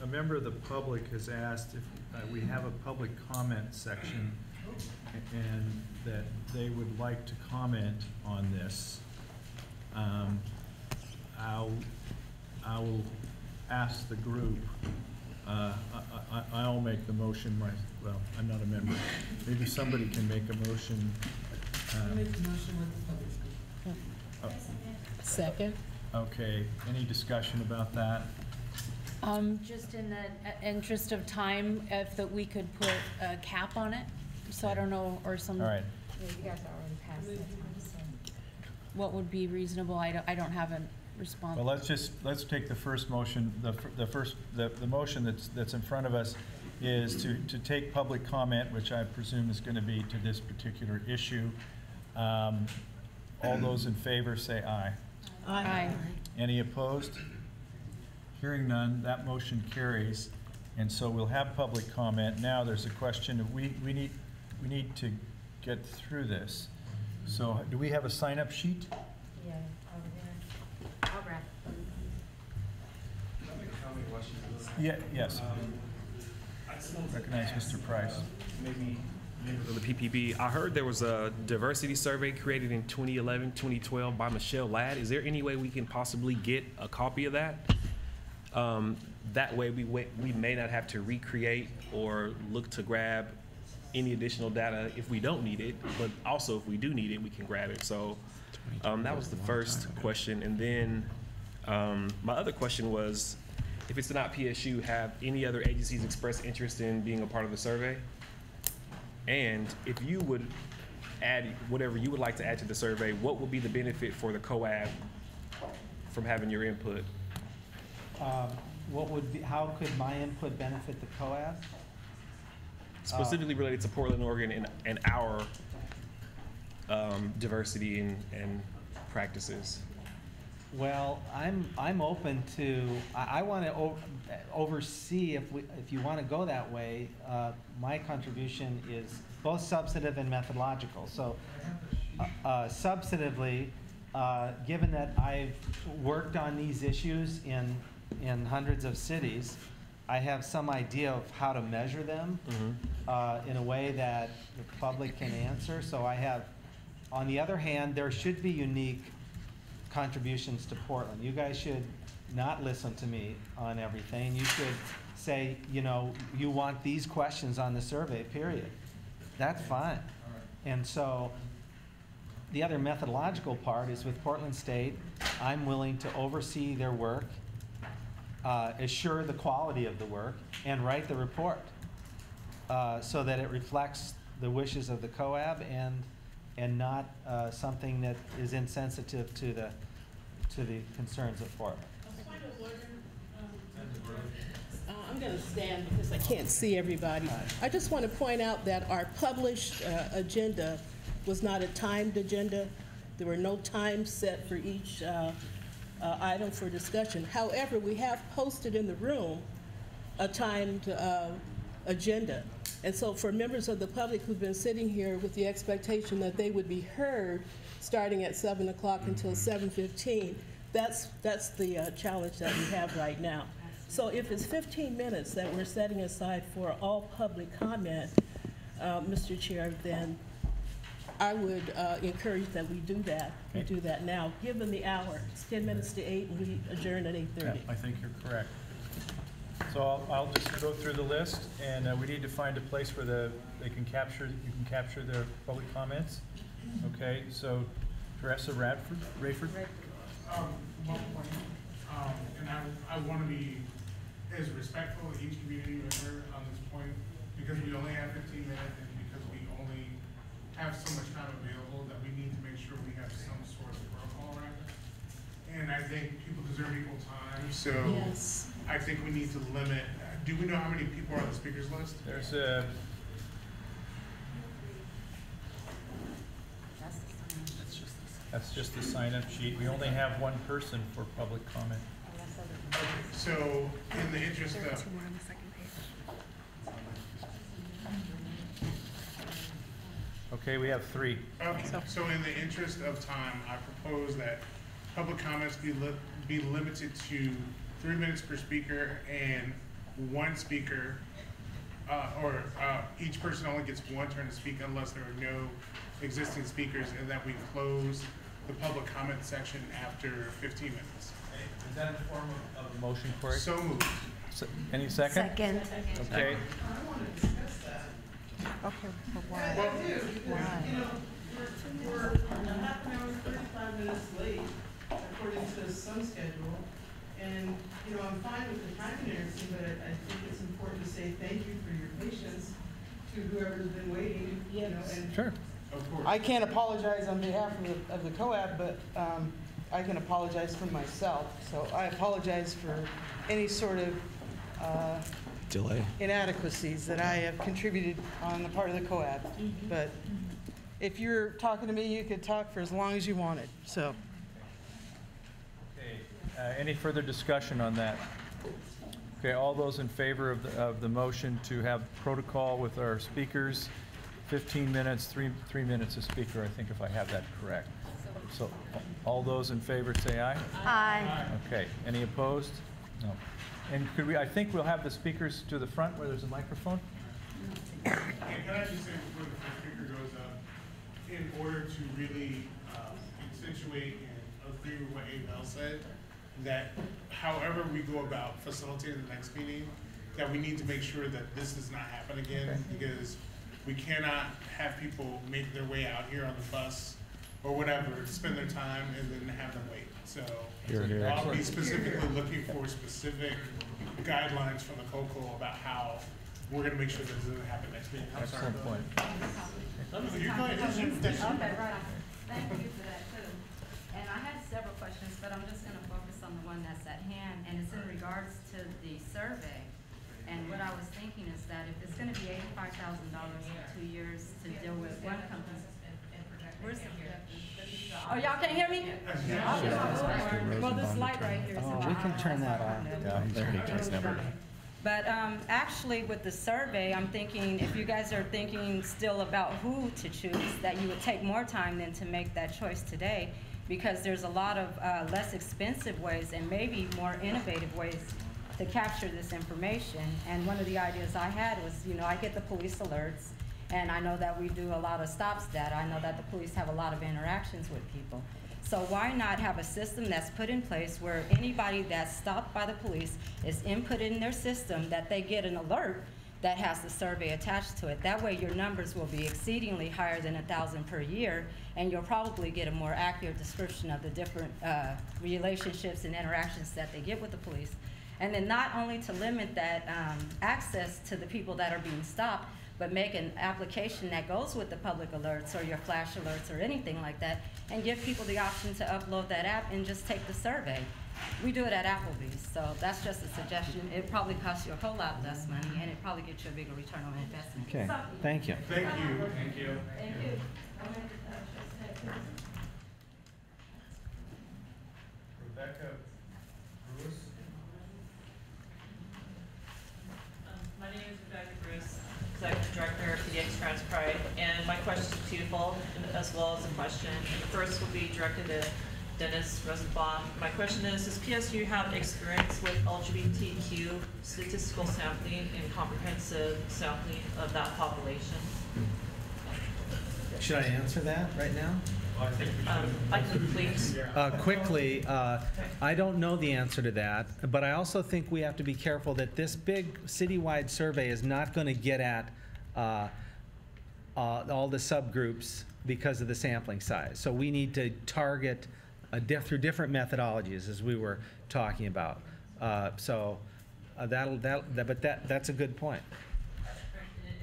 a member of the public has asked if we have a public comment section and that they would like to comment on this. I will ask the group. I'll make the motion. Well, I'm not a member. Maybe somebody can make a motion. Make the motion with the public. Second. Okay, any discussion about that? Just in the interest of time, if that we could put a cap on it, so I don't know, or some. All right. Yeah, you guys already passed that time, so. What would be reasonable? I don't have a response. Well, let's take the first motion. The motion that's in front of us is to take public comment, which I presume is going to be to this particular issue. All those in favor say aye. Aye. Any opposed? Hearing none, that motion carries. And so we'll have public comment. Now there's a question of we need to get through this. So do we have a sign-up sheet? Yeah, over there. I'll grab it. Yeah, yes. Recognize Mr. Price. Maybe for the PPP, I heard there was a diversity survey created in 2011, 2012 by Michelle Ladd. Is there any way we can possibly get a copy of that? That way we may not have to recreate or look to grab any additional data if we don't need it, but also if we do need it, we can grab it. So that was the first question. And then my other question was, if it's not PSU, have any other agencies expressed interest in being a part of the survey? And if you would add whatever you would like to add to the survey, what would be the benefit for the COAB from having your input? How could my input benefit the COAB? Specifically related to Portland, Oregon, and our diversity and practices. Well, I'm open to, I want to oversee, if you want to go that way, my contribution is both substantive and methodological. So substantively, given that I've worked on these issues in hundreds of cities, I have some idea of how to measure them in a way that the public can answer. So I have, on the other hand, there should be unique contributions to Portland. You guys should not listen to me on everything. You should say, you know, you want these questions on the survey, period. That's fine. And so the other methodological part is with Portland State, I'm willing to oversee their work, assure the quality of the work, and write the report so that it reflects the wishes of the COAB and not something that is insensitive to the concerns of Portland. I'm going to stand because I can't see everybody. I just want to point out that our published agenda was not a timed agenda. There were no times set for each item for discussion. However, we have posted in the room a timed agenda. And so for members of the public who've been sitting here with the expectation that they would be heard starting at 7 o'clock until 7:15, that's the challenge that we have right now. So if it's 15 minutes that we're setting aside for all public comment, Mr. Chair, then I would encourage that we do that. Okay. We do that now, given the hour. It's 10 minutes to 8, and we adjourn at 8:30. Yeah, I think you're correct. So I'll just go through the list, and we need to find a place where you can capture their public comments. Okay, so Teresa Rayford. One point, and I want to be as respectful of each community member on this point, because we only have 15 minutes and because we only have so much time available, that we need to make sure we have some sort of protocol around it. And I think people deserve equal time, so Yes. I think we need to limit. Do we know how many people are on the speakers list? There's a, that's just the sign-up sheet. We only have one person for public comment. So in the interest of, Okay, we have 3. okay, so in the interest of time, I propose that public comments be limited to 3 minutes per speaker and one speaker, or each person only gets one turn to speak unless there are no existing speakers, and that we close the public comment section after 15 minutes. Is that in the form of a motion, Corey? So moved. Any second? Second. Okay. Okay, but why? Well, Why? You know, we're a half an hour, 35 minutes late, according to some schedule. And, you know, I'm fine with the time and everything, but I think it's important to say thank you for your patience to whoever's been waiting, you know, and. Sure. Of course. I can't apologize on behalf of the COAB, but I can apologize for myself. So I apologize for any sort of Delay. inadequacies that I have contributed on the part of the COAB. But if you're talking to me, you could talk for as long as you wanted, so. Okay. Any further discussion on that? Okay, all those in favor of the motion to have protocol with our speakers, 15 minutes, 3 minutes a speaker, I think, if I have that correct. So all those in favor say aye. Aye. Okay, any opposed? No. And could we, I think we'll have the speakers to the front where there's a microphone? And can I just say before the first speaker goes up, in order to really accentuate and agree with what Abel said, that however we go about facilitating the next meeting, that we need to make sure that this does not happen again, because we cannot have people make their way out here on the bus or whatever, spend their time and then have them wait. So I'll be specifically looking for specific guidelines from the COCO about how we're gonna make sure that this doesn't happen next meeting. I'm sorry. Excellent point. You're going, Okay, right. Thank you for that too. And I had several questions, but I'm just gonna focus on the one that's at hand, and it's in regards to the survey. And what I was thinking is that if it's gonna be $85,000 in 2 years to deal with one company. Where's the? Oh, y'all can't hear me? Well, this light right here is. Oh, we can turn that on. But actually, with the survey, I'm thinking, if you guys are thinking still about who to choose, that you would take more time than to make that choice today, because there's a lot of less expensive ways and maybe more innovative ways to capture this information. And one of the ideas I had was, you know, I get the police alerts, and I know that we do a lot of stops data. I know that the police have a lot of interactions with people. So why not have a system that's put in place where anybody that's stopped by the police is input in their system that they get an alert that has the survey attached to it. That way your numbers will be exceedingly higher than 1,000 per year, and you'll probably get a more accurate description of the different relationships and interactions that they get with the police. And then not only to limit that access to the people that are being stopped, but make an application that goes with the public alerts or your flash alerts or anything like that, and give people the option to upload that app and just take the survey. We do it at Applebee's, so that's just a suggestion. It probably costs you a whole lot less money, and it probably gets you a bigger return on investment. Okay, thank you. Thank you. Thank you. Thank you. Rebecca Bruce? My name is Rebecca Bruce, Executive Director of PDX Trans Pride, and my question is twofold as well as a question. The first will be directed to Dennis Rosenbaum. My question is, does PSU have experience with LGBTQ statistical sampling and comprehensive sampling of that population? Should I answer that right now? I can please. Quickly, I don't know the answer to that, but I also think we have to be careful that this big citywide survey is not going to get at all the subgroups because of the sampling size. So we need to target through different methodologies, as we were talking about. That's a good point.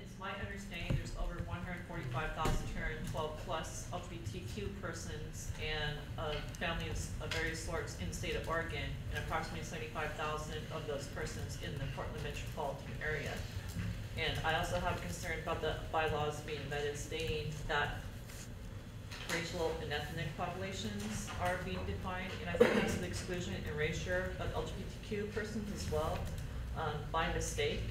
It's my understanding there's over 145,212 plus LGBTQ persons and families of various sorts in the state of Oregon, and approximately 75,000 of those persons in the Portland metropolitan area. And I also have concern about the bylaws being amended, stating that racial and ethnic populations are being defined, and I think that's the exclusion and erasure of LGBTQ persons as well, by mistake,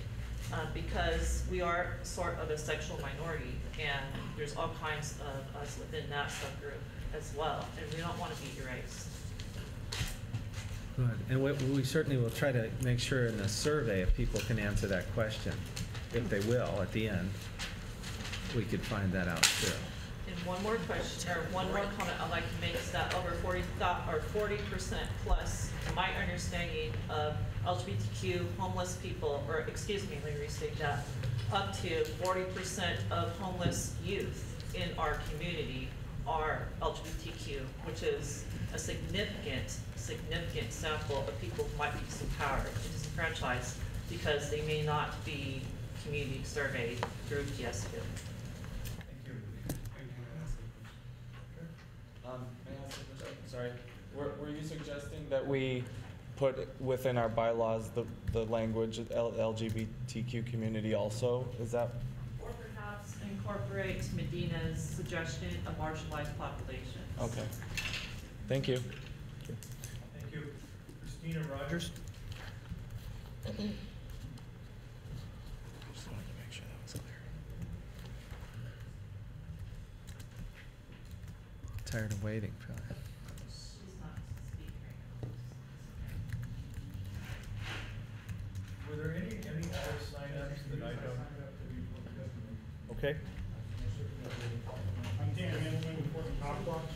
because we are sort of a sexual minority, and there's all kinds of us within that subgroup as well, and we don't want to be erased. Good, and we certainly will try to make sure in the survey, if people can answer that question, if they will, at the end, we could find that out too. And one more question, or one more comment I'd like to make is that over 40% plus, my understanding of LGBTQ homeless people, or excuse me, let me restate that, up to 40% of homeless youth in our community are LGBTQ, which is a significant sample of people who might be disempowered and disenfranchised because they may not be community surveyed through PSU. May I ask a question? Sorry. Were you suggesting that we put within our bylaws the language LGBTQ community also? Is that? Or perhaps incorporate Medina's suggestion of marginalized populations. Okay. Thank you. Thank you. Christina Rogers? Just wanted to make sure that was clear. Tired of waiting, probably. She's not speaking right now. Were there any other sign-ups that I don't? Okay. I'm Dan Handelman with Portland Cop Watch.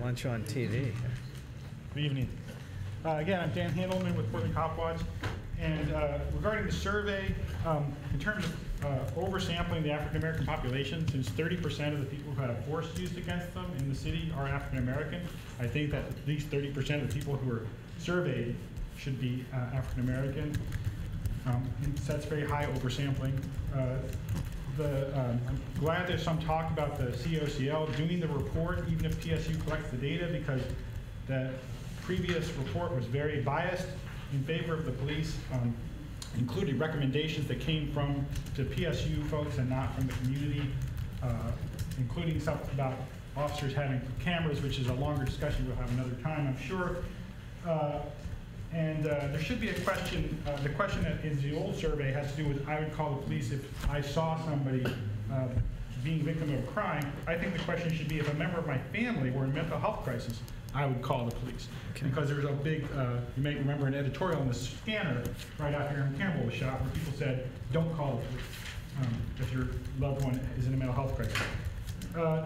Lunch on TV. Good evening. Again, I'm Dan Handelman with Portland Cop Watch. And regarding the survey, in terms of oversampling the African American population, since 30% of the people who had force used against them in the city are African American, I think that at least 30% of the people who are surveyed should be African American. So that's very high oversampling. I'm glad there's some talk about the COCL doing the report, even if PSU collects the data, because the previous report was very biased in favor of the police, including recommendations that came from the PSU folks and not from the community, including stuff about officers having cameras, which is a longer discussion we'll have another time, I'm sure. There should be a question, the question that is the old survey has to do with, I would call the police if I saw somebody being victim of a crime. I think the question should be, if a member of my family were in mental health crisis, I would call the police. Because there was a big, you may remember an editorial in the Scanner right after Aaron Campbell was shot where people said, don't call the police if your loved one is in a mental health crisis. I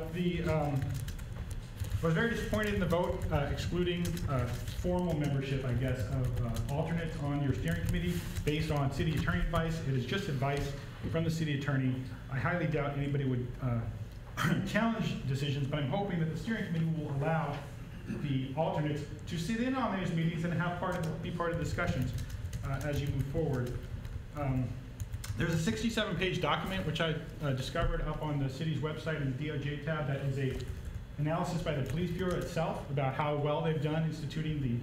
was very disappointed in the vote excluding formal membership, I guess, of alternates on your steering committee based on city attorney advice. It is just advice from the city attorney. I highly doubt anybody would challenge decisions, but I'm hoping that the steering committee will allow the alternates to sit in on these meetings and have be part of the discussions as you move forward. There's a 67-page document which I discovered up on the city's website in the DOJ tab that is a analysis by the police bureau itself about how well they've done instituting the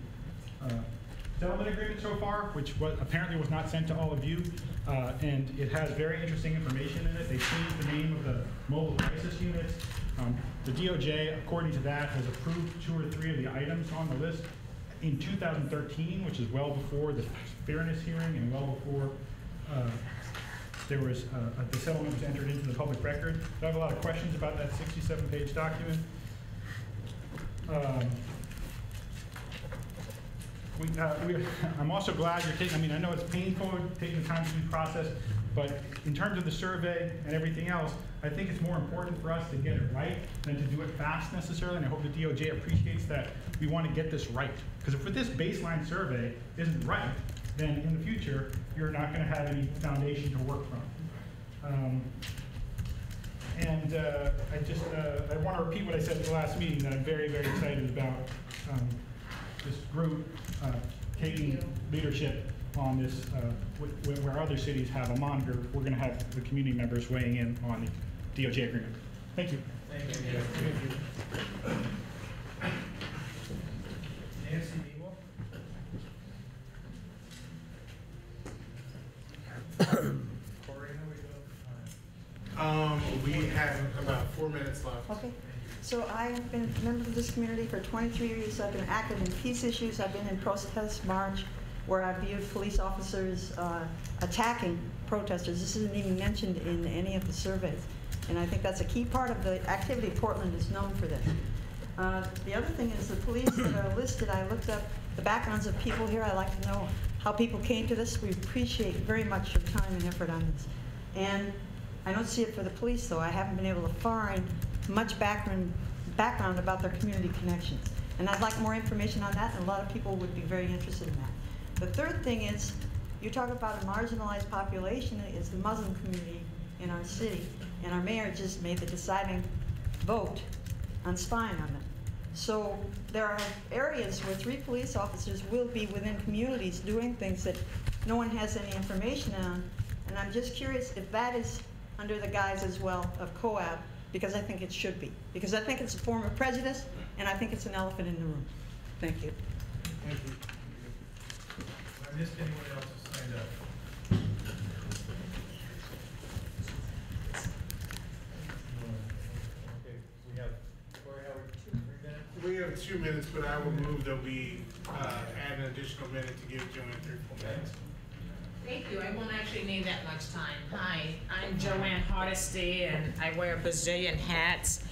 settlement agreement so far, which apparently was not sent to all of you, and it has very interesting information in it. They changed the name of the mobile crisis units. The DOJ, according to that, has approved 2 or 3 of the items on the list in 2013, which is well before the fairness hearing and well before there was the settlement was entered into the public record. So I have a lot of questions about that 67-page document. I'm also glad you're taking, I mean, I know it's painful taking the time to do the process, but in terms of the survey and everything else, I think it's more important for us to get it right than to do it fast necessarily, and I hope the DOJ appreciates that we want to get this right. Because if this baseline survey isn't right, then in the future, you're not going to have any foundation to work from. I want to repeat what I said at the last meeting, that I'm very, very excited about this group taking leadership on this, where other cities have a monitor. We're going to have the community members weighing in on the DOJ agreement. Thank you. Thank you. Nancy Nemo? Corey, how we doing? We have about 4 minutes left. Okay. So I've been a member of this community for 23 years. I've been active in peace issues. I've been in protest march where I viewed police officers attacking protesters. This isn't even mentioned in any of the surveys. And I think that's a key part of the activity. Portland is known for this. The other thing is the police that are listed, I looked up the backgrounds of people here. I like to know how people came to this. We appreciate very much your time and effort on this. And I don't see it for the police, though. I haven't been able to find much background about their community connections. And I'd like more information on that, and a lot of people would be very interested in that. The third thing is, you talk about a marginalized population is the Muslim community in our city. And our mayor just made the deciding vote on spying on them. So there are areas where 3 police officers will be within communities doing things that no one has any information on. And I'm just curious if that is under the guise as well of COAB, because I think it should be. Because I think it's a form of prejudice, and I think it's an elephant in the room. Thank you. Thank you. I missed anyone else who signed up? Okay, we have, Corey, Howard, 3 minutes? We have 2 minutes, but I will move that we add an additional minute to give Joanne 3 full minutes. Thank you. I won't actually need that much time. Hi, I'm Joanne Hardesty, and I wear a bazillion hats.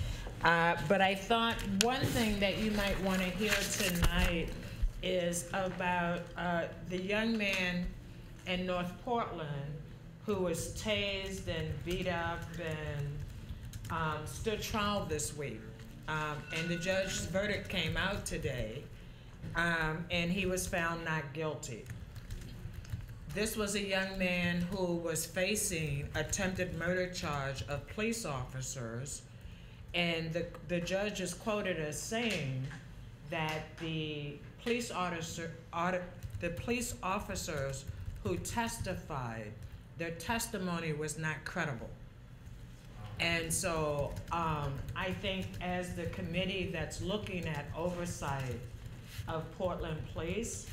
But I thought one thing that you might want to hear tonight is about the young man in North Portland who was tased and beat up and stood trial this week. And the judge's verdict came out today, and he was found not guilty. This was a young man who was facing attempted murder charge of police officers, and the judge is quoted as saying that the police officers who testified, their testimony was not credible. And so I think as the committee that's looking at oversight of Portland Police,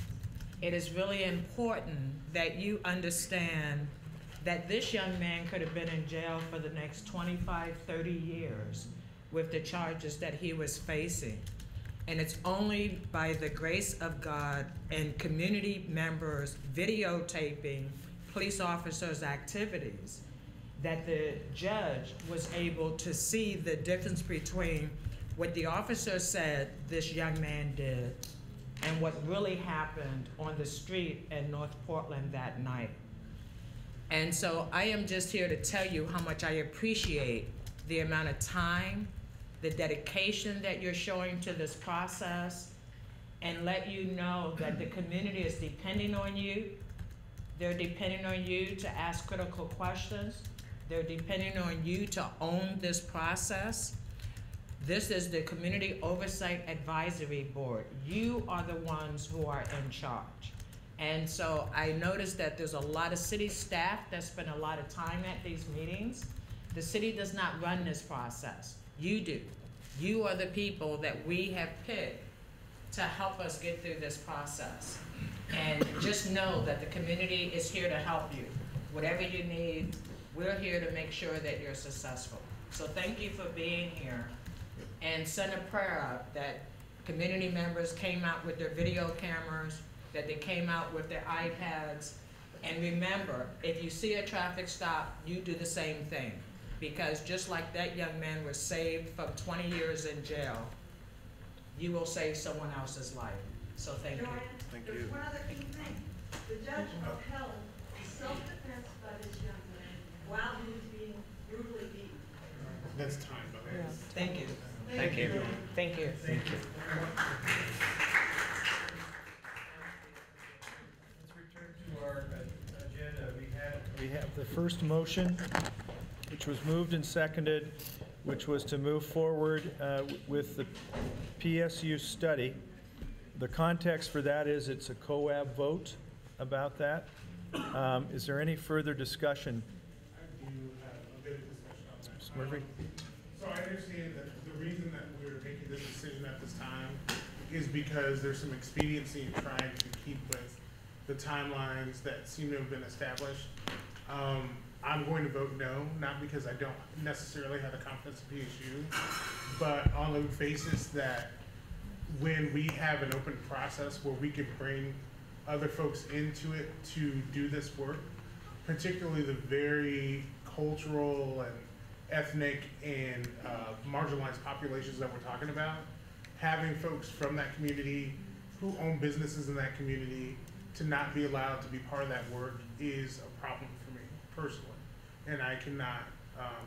it is really important that you understand that this young man could have been in jail for the next 25, 30 years with the charges that he was facing. And it's only by the grace of God and community members videotaping police officers' activities that the judge was able to see the difference between what the officer said this young man did and what really happened on the street in North Portland that night. And so I am just here to tell you how much I appreciate the amount of time, the dedication that you're showing to this process, and let you know that the community is depending on you. They're depending on you to ask critical questions. They're depending on you to own this process. This is the Community Oversight Advisory Board. You are the ones who are in charge. And so I noticed that there's a lot of city staff that spend a lot of time at these meetings. The city does not run this process. You do. You are the people that we have picked to help us get through this process. And just know that the community is here to help you. Whatever you need, we're here to make sure that you're successful. So thank you for being here. And send a prayer out that community members came out with their video cameras, that they came out with their iPads. And remember, if you see a traffic stop, you do the same thing. Because just like that young man was saved from 20 years in jail, you will save someone else's life. So thank you. Thank you. There's one other key thing. The judge upheld self-defense by this young man while he was being brutally beaten. That's time, by the way. Thank you. Thank you. Thank you. Thank you. Let's return to our agenda. We have the first motion, which was moved and seconded, which was to move forward with the PSU study. The context for that is it's a COAB vote about that. Is there any further discussion? I do have a bit of discussion on that. Mr. Murphy? So I understand that the reason that we're making this decision at this time is because there's some expediency in trying to keep with the timelines that seem to have been established. I'm going to vote no, not because I don't necessarily have a confidence in PSU, but on the basis that when we have an open process where we can bring other folks into it to do this work, particularly the very cultural and ethnic and marginalized populations that we're talking about, having folks from that community who own businesses in that community to not be allowed to be part of that work is a problem for me personally, and I cannot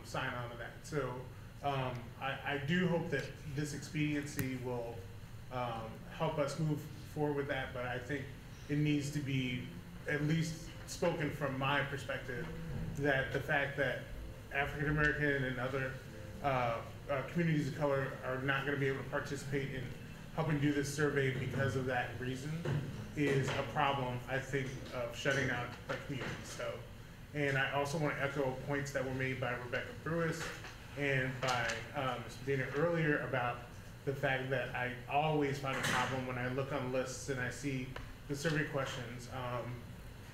sign on to that. So I do hope that this expediency will help us move forward with that, but I think it needs to be at least spoken from my perspective that the fact that African American and other communities of color are not going to be able to participate in helping do this survey because of that reason is a problem, I think, of shutting out the community. So, and I also want to echo points that were made by Rebecca Brewis and by Ms. Medina earlier about the fact that I always find a problem when I look on lists and I see the survey questions.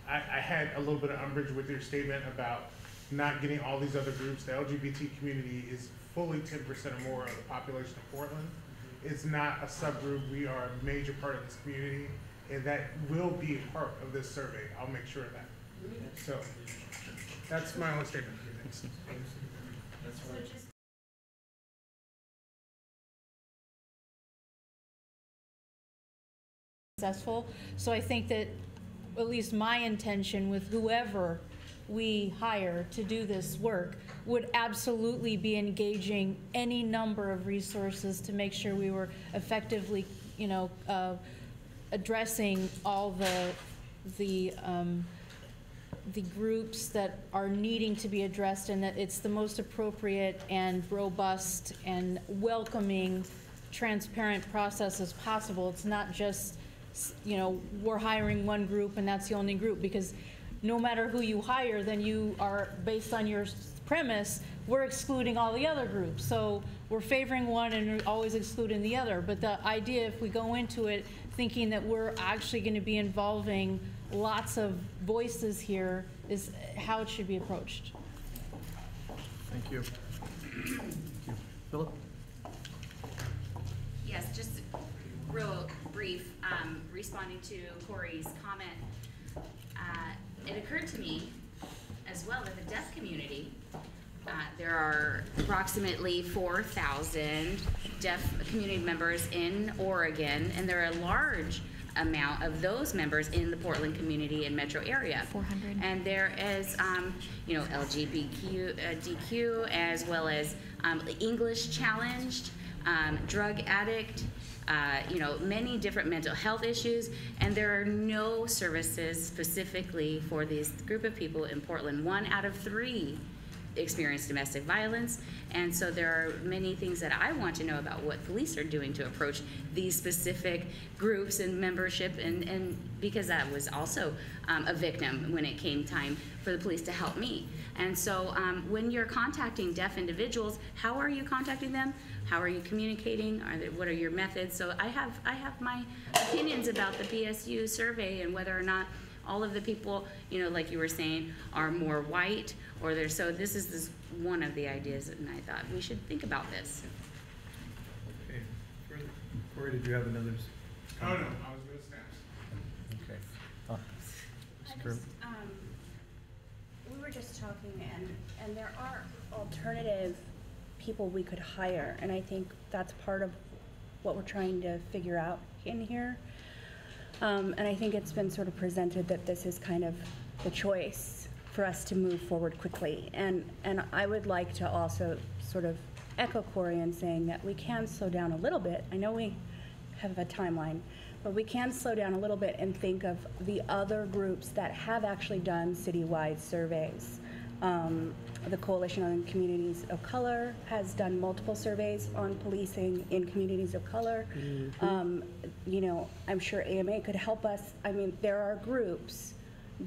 I had a little bit of umbrage with your statement about not getting all these other groups. The LGBT community is fully 10% or more of the population of Portland. It's not a subgroup. We are a major part of this community, and that will be a part of this survey. I'll make sure of that. So that's my only statement. Thanks. Successful. So I think that at least my intention with whoever we hire to do this work would absolutely be engaging any number of resources to make sure we were effectively, addressing all the groups that are needing to be addressed, and that it's the most appropriate and robust and welcoming, transparent process as possible. It's not just, we're hiring one group and that's the only group, because no matter who you hire, then you are, based on your premise, we're excluding all the other groups. So we're favoring one and we're always excluding the other. But the idea, if we go into it thinking that we're actually going to be involving lots of voices here, is how it should be approached. Thank you. Philip? Yes, just real brief, responding to Corey's comment. It occurred to me as well that the deaf community There are approximately 4,000 deaf community members in Oregon, and there are a large amount of those members in the Portland community and metro area. 400. And there is, you know, LGBTQ, DQ, as well as English challenged, drug addict, you know, many different mental health issues, and there are no services specifically for this group of people in Portland. 1 out of 3 experience domestic violence, and so there are many things that I want to know about what police are doing to approach these specific groups and membership, and because I was also a victim when it came time for the police to help me. And so when you're contacting deaf individuals, how are you contacting them? How are you communicating? What are your methods? So I have my opinions about the PSU survey and whether or not all of the people, you know, like you were saying, are more white, or they're, so this is one of the ideas, and I thought we should think about this. Okay. Corey, did you have another? Oh, no, I was going to stand. Okay. We were just talking, and there are alternative people we could hire, and I think that's part of what we're trying to figure out in here. And I think it's been sort of presented that this is kind of the choice for us to move forward quickly. And I would like to also sort of echo Corey in saying that we can slow down a little bit. I know we have a timeline, but we can slow down a little bit and think of the other groups that have actually done citywide surveys. The Coalition on Communities of Color has done multiple surveys on policing in communities of color. You know, I'm sure AMA could help us. I mean, there are groups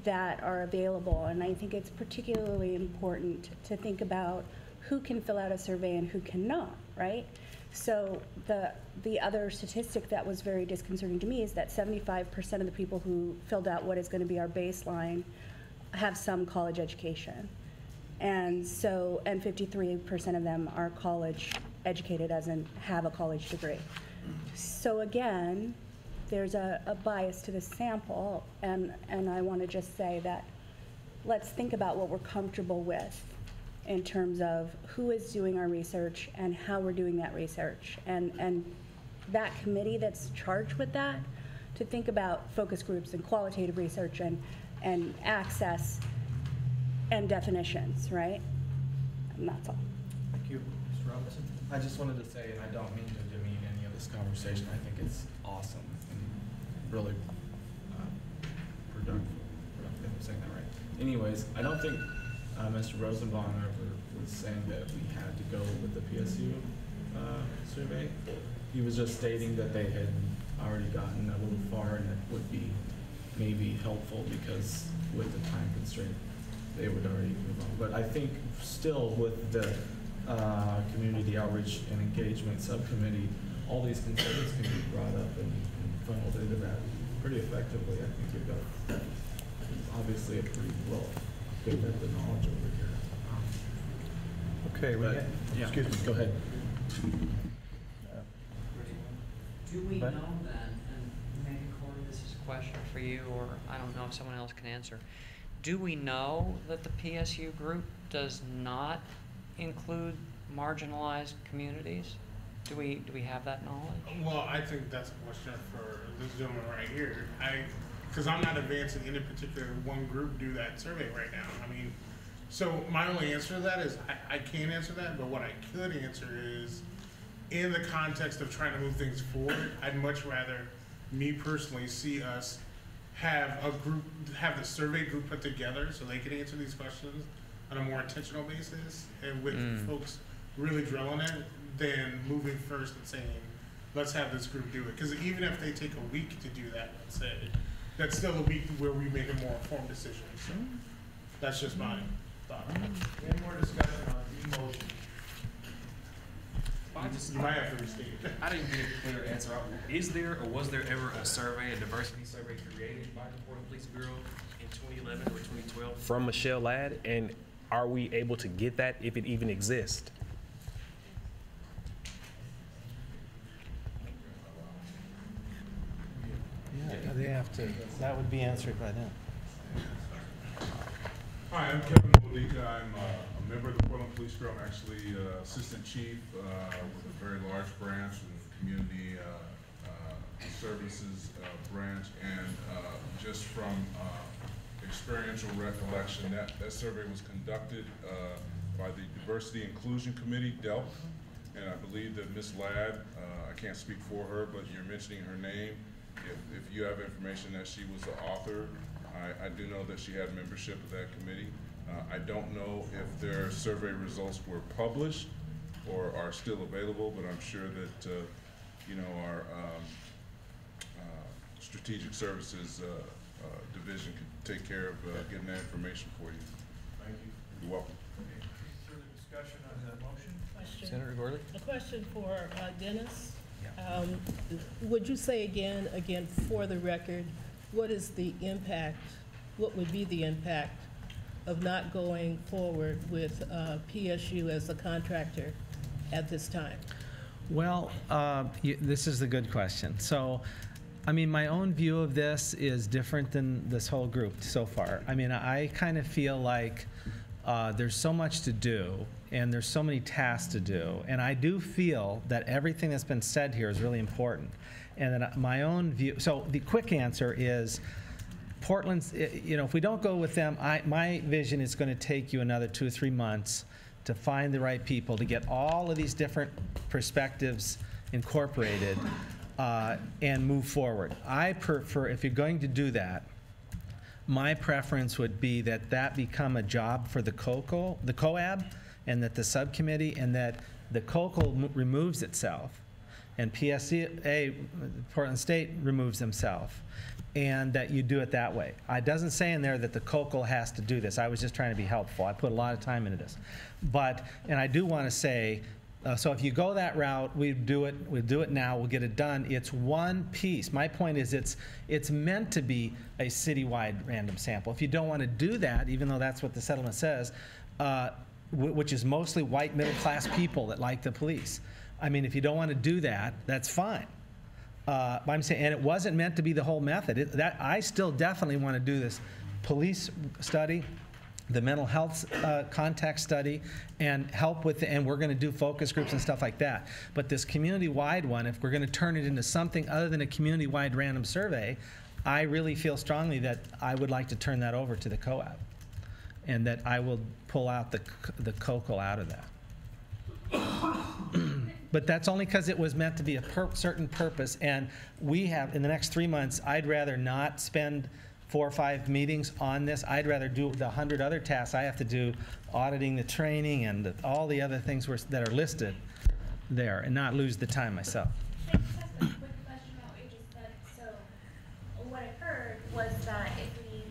that are available, and I think it's particularly important to think about who can fill out a survey and who cannot, right? So the other statistic that was very disconcerting to me is that 75% of the people who filled out what is going to be our baseline have some college education. And so, and 53% of them are college educated, as in have a college degree. So again, there's a bias to the sample, and I want to just say that let's think about what we're comfortable with in terms of who is doing our research and how we're doing that research. And that committee that's charged with that, to think about focus groups and qualitative research and access and definitions, right? And that's all. Thank you. Mr. Robinson? I just wanted to say, and I don't mean to demean any of this conversation, I think it's awesome and really productive, if I'm saying that right. Anyways, I don't think Mr. Rosenbaum ever was saying that we had to go with the PSU survey. He was just stating that they had already gotten a little far, and it would be maybe helpful because with the time constraint, they would already move on. But I think still with the community outreach and engagement subcommittee, all these concerns can be brought up and funneled into that pretty effectively. I think we've got obviously a pretty well good depth of knowledge over here. Okay, yeah. Excuse me. Go ahead. Do we know then, and maybe Corey, this is a question for you, or I don't know if someone else can answer. Do we know that the PSU group does not include marginalized communities? Do we have that knowledge? Well, I think that's a question for this gentleman right here. Because I'm not advancing any particular one group do that survey right now. I mean, so my only answer to that is I can't answer that, but what I could answer is in the context of trying to move things forward, I'd much rather me personally see us have a group, have the survey group put together so they can answer these questions on a more intentional basis and with folks really drilling it, than moving first and saying, let's have this group do it. Because even if they take a week to do that, let's say, that's still a week where we make a more informed decision. So that's just my thought. Any more discussion on the motion? You might have to restate it. I didn't get a clear answer. Is there or was there ever a survey, a diversity survey created by the Portland Police Bureau in 2011 or 2012 from Michelle Ladd? And are we able to get that if it even exists? Yeah, they have to, that would be answered by them. Hi, I'm Kevin Molika. I'm a member of the Portland Police Bureau. I'm actually assistant chief with a very large branch of community services branch, and just from experiential recollection, that survey was conducted by the Diversity Inclusion Committee, DELC, and I believe that Ms. Ladd, I can't speak for her, but you're mentioning her name. If you have information that she was the author, I do know that she had membership of that committee. I don't know if their survey results were published or are still available, but I'm sure that you know, our strategic services division could take care of getting that information for you. Thank you. You're welcome. Further discussion on the motion? Question. Senator Gordon? A question for Dennis. Would you say again, for the record, what is the impact, what would be the impact of not going forward with PSU as a contractor at this time? Well, this is a good question. So, I mean, my own view of this is different than this whole group so far. I mean, I kind of feel like there's so much to do, and there's so many tasks to do, and I do feel that everything that's been said here is really important. And then my own view, so the quick answer is, Portland's, you know, if we don't go with them, my vision is going to take you another 2 or 3 months to find the right people, to get all of these different perspectives incorporated and move forward. I prefer, if you're going to do that, my preference would be that that become a job for the COAB, and that the subcommittee, and that the COCO removes itself, and PSA, Portland State, removes themselves, and that you do it that way. It doesn't say in there that the COCO has to do this. I was just trying to be helpful. I put a lot of time into this. But, and I do want to say, so if you go that route, we'll do it now, we'll get it done. It's one piece. My point is it's meant to be a citywide random sample. If you don't want to do that, even though that's what the settlement says, which is mostly white middle-class people that like the police. I mean, if you don't want to do that, that's fine. But I'm saying, and it wasn't meant to be the whole method. I still definitely want to do this police study, the mental health context study, and help with, and we're going to do focus groups and stuff like that. But this community-wide one, if we're going to turn it into something other than a community-wide random survey, I really feel strongly that I would like to turn that over to the COAB, and that I will pull out the COCO out of that. But that's only because it was meant to be a certain purpose, and we have, in the next 3 months, I'd rather not spend 4 or 5 meetings on this. I'd rather do the 100 other tasks I have to do, auditing the training and all the other things that are listed there, and not lose the time myself. Can I just ask a quick question about what you just said? So what I heard was that if we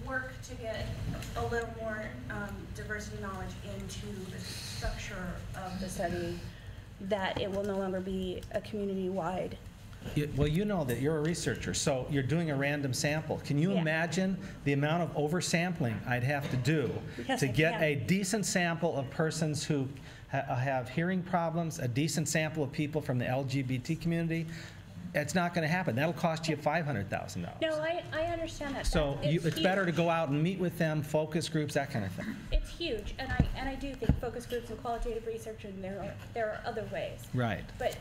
work to get a little more diversity knowledge into the structure of the study, that it will no longer be a community-wide. Well, you know that you're a researcher, so you're doing a random sample. Can you imagine the amount of oversampling I'd have to do to get a decent sample of persons who have hearing problems, a decent sample of people from the LGBT community? It's not going to happen. That'll cost you $500,000. No, I understand that. So it's better to go out and meet with them, focus groups, that kind of thing. It's huge, and I do think focus groups and qualitative research, and there are other ways. Right. But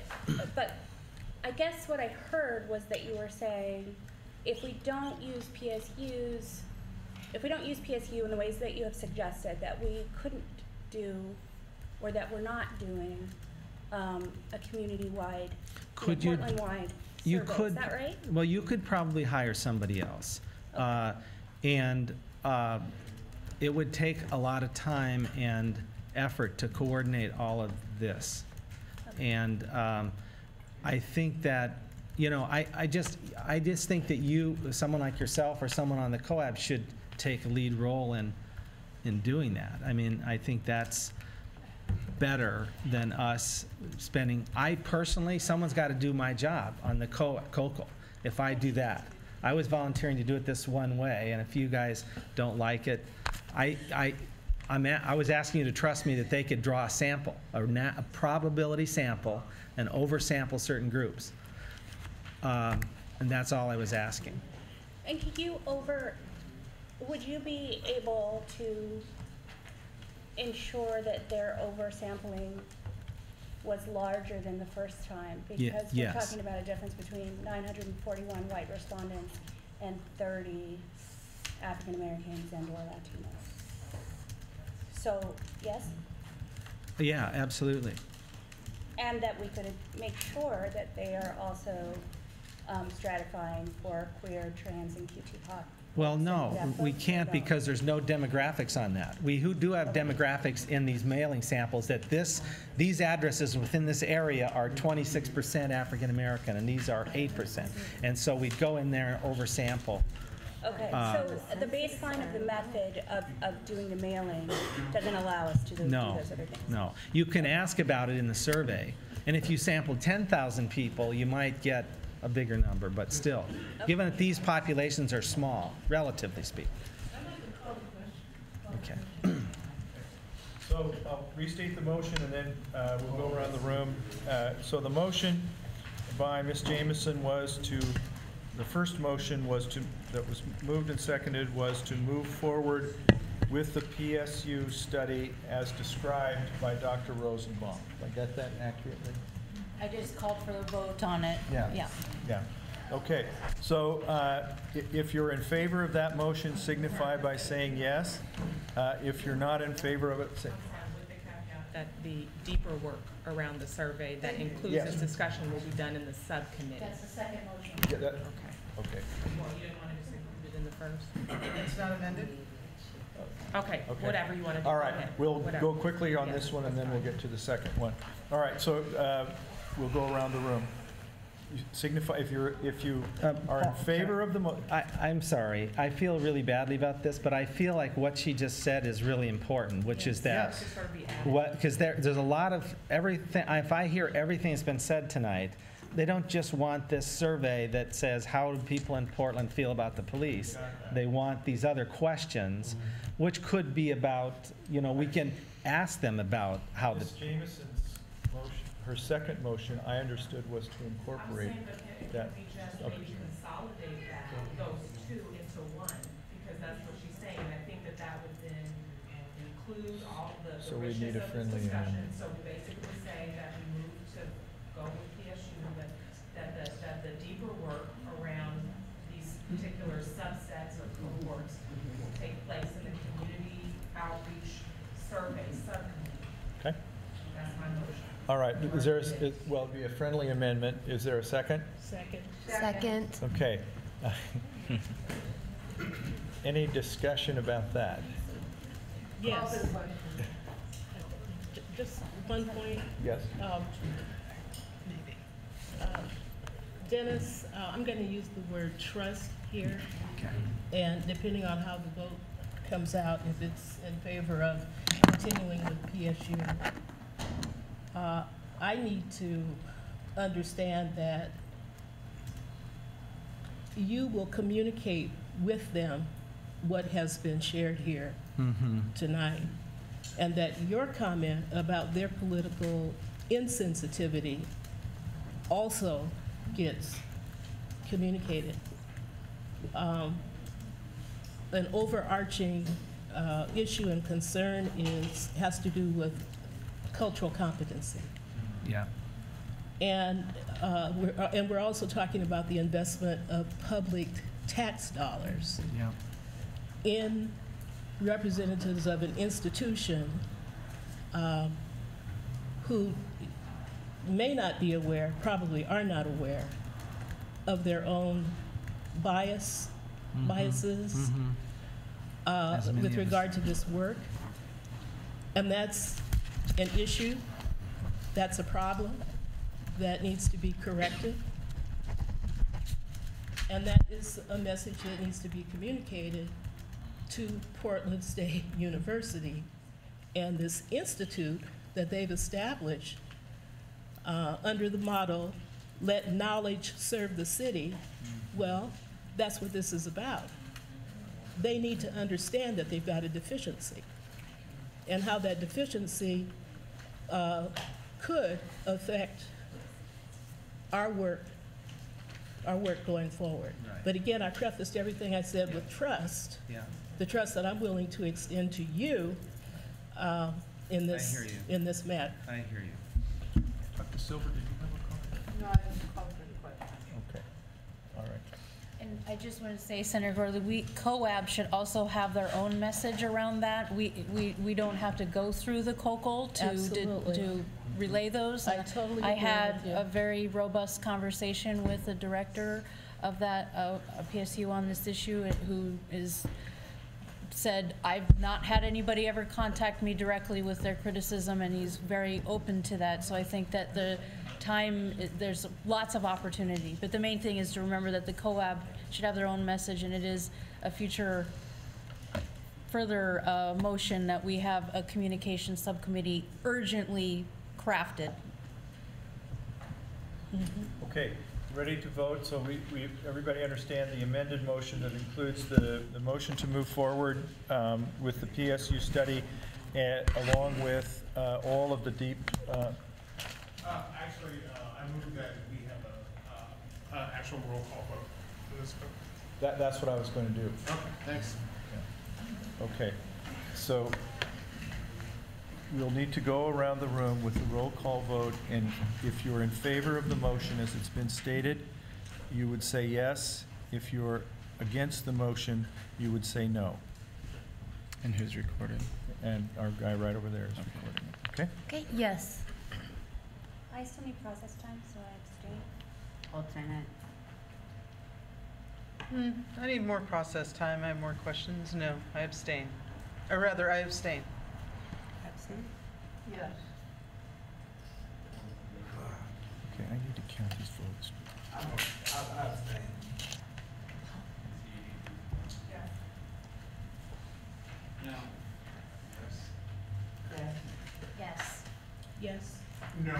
I guess what I heard was that you were saying, if we don't use PSU in the ways that you have suggested, that we couldn't do, or that we're not doing, a community-wide, Portland-wide survey. Is that right? Well, you could probably hire somebody else. Okay. It would take a lot of time and effort to coordinate all of this. Okay. And I think that, you know, I just think that someone like yourself or someone on the COAB should take a lead role in doing that. I mean, I think that's better than us spending. I personally, someone's got to do my job on the COCO. If I do that, I was volunteering to do it this one way, and if you guys don't like it, I was asking you to trust me that they could draw a sample, a probability sample, and oversample certain groups, and that's all I was asking. And would you be able to ensure that their oversampling was larger than the first time? Ye- Because we're yes. talking about a difference between 941 white respondents and 30 African Americans and or Latinos. So, yes? Yeah, absolutely. And that we could make sure that they are also stratifying for queer, trans, and QT pop. Well, no, we can't because there's no demographics on that. We who do have demographics in these mailing samples that these addresses within this area are 26% African American and these are 8%. And so we'd go in there and oversample. Okay, so the baseline of the method of doing the mailing doesn't allow us to do those No, other things? no. You can ask about it in the survey, and if you sampled 10,000 people, you might get a bigger number, but still, given that these populations are small, relatively speaking. Okay. So I'll restate the motion and then we'll go around the room. So the motion by Ms. Jamison was to, the first motion was to, that was moved and seconded, was to move forward with the PSU study as described by Dr. Rosenbaum. Did I get that accurately? I just called for a vote on it. Yeah. Yeah. Yeah. Okay. So if you're in favor of that motion, signify by saying yes. If you're not in favor of it, say. That the deeper work around the survey that includes Yes. this discussion will be done in the subcommittee. That's the second motion. Yeah, that- Okay. Okay. Well, you didn't want to just include it in the first? It's not amended? Okay, Okay. whatever you want to do. All right, Okay, we'll whatever. go quickly on Yeah, this one, and that's then we'll fine. get to the second one. All right, so we'll go around the room. You signify if you are in favor of the I'm sorry. I feel really badly about this, but I feel like what she just said is really important, which is that Yes. Just sort of be added. what because there's a lot of everything. If I hear everything that's been said tonight, they don't just want this survey that says how do people in Portland feel about the police. They want these other questions, which could be about, we can ask them about how the. Ms. Jameson's motion, her second motion, I understood was to incorporate that. Okay. Consolidate those two into one, because that's what she's saying, and I think that would then include all the So we need a richness of friendly this discussion. amendment. So we basically say that we move to go with PSU, but that the deeper work around these particular subsets or cohorts will take place in the community outreach survey subcommittee. Okay. That's my motion. All right. Is there? Well, it'd be a friendly amendment. Is there a second? Second. Second. Okay. Any discussion about that? Yes. Just one point. Yes. Dennis, I'm going to use the word trust here. Okay. And depending on how the vote comes out, if it's in favor of continuing with PSU, I need to understand that you will communicate with them what has been shared here tonight, and that your comment about their political insensitivity also gets communicated. An overarching issue and concern has to do with cultural competency. Yeah. And we're also talking about the investment of public tax dollars Yeah. in representatives of an institution who may not be aware, probably are not aware, of their own biases As many with of us. regard to this work. And that's an issue, that's a problem that needs to be corrected. And that is a message that needs to be communicated to Portland State University and this institute that they've established under the motto, "Let knowledge serve the city." Well, that's what this is about. They need to understand that they've got a deficiency and how that deficiency could affect our work going forward. Right. But again, I prefaced everything I said with trust, Yeah. the trust that I'm willing to extend to you in this, I hear you. in this matter. I hear you. Dr. Silver, did you have a comment? No, I just called for the question. Okay, all right. And I just want to say, Senator Gordon, COAB should also have their own message around that. We don't have to go through the COCL Absolutely. to relay those. I totally I agree had with you. a very robust conversation with the director of that PSU on this issue, who said, I've not had anybody ever contact me directly with their criticism, and he's very open to that. So I think that there's lots of opportunity. But the main thing is to remember that the COAB should have their own message, and it is a future further motion that we have a communication subcommittee urgently crafted. Okay, ready to vote, so everybody understand the amended motion that includes the motion to move forward with the PSU study, along with all of the deep. Actually, I move that we have a actual roll call vote for this vote. That's what I was going to do. Okay, thanks. Okay, so we'll need to go around the room with the roll call vote, and if you're in favor of the motion as it's been stated, you would say yes. If you're against the motion, you would say no. And who's recording? And our guy right over there is recording it, okay? Okay, yes. I still need process time, so I abstain. Alternate. I need more process time. I have more questions. No, I abstain. Or rather, I abstain. Abstain? Yes. Okay, I need to count these votes. I abstain. No. Yes. Yes. No.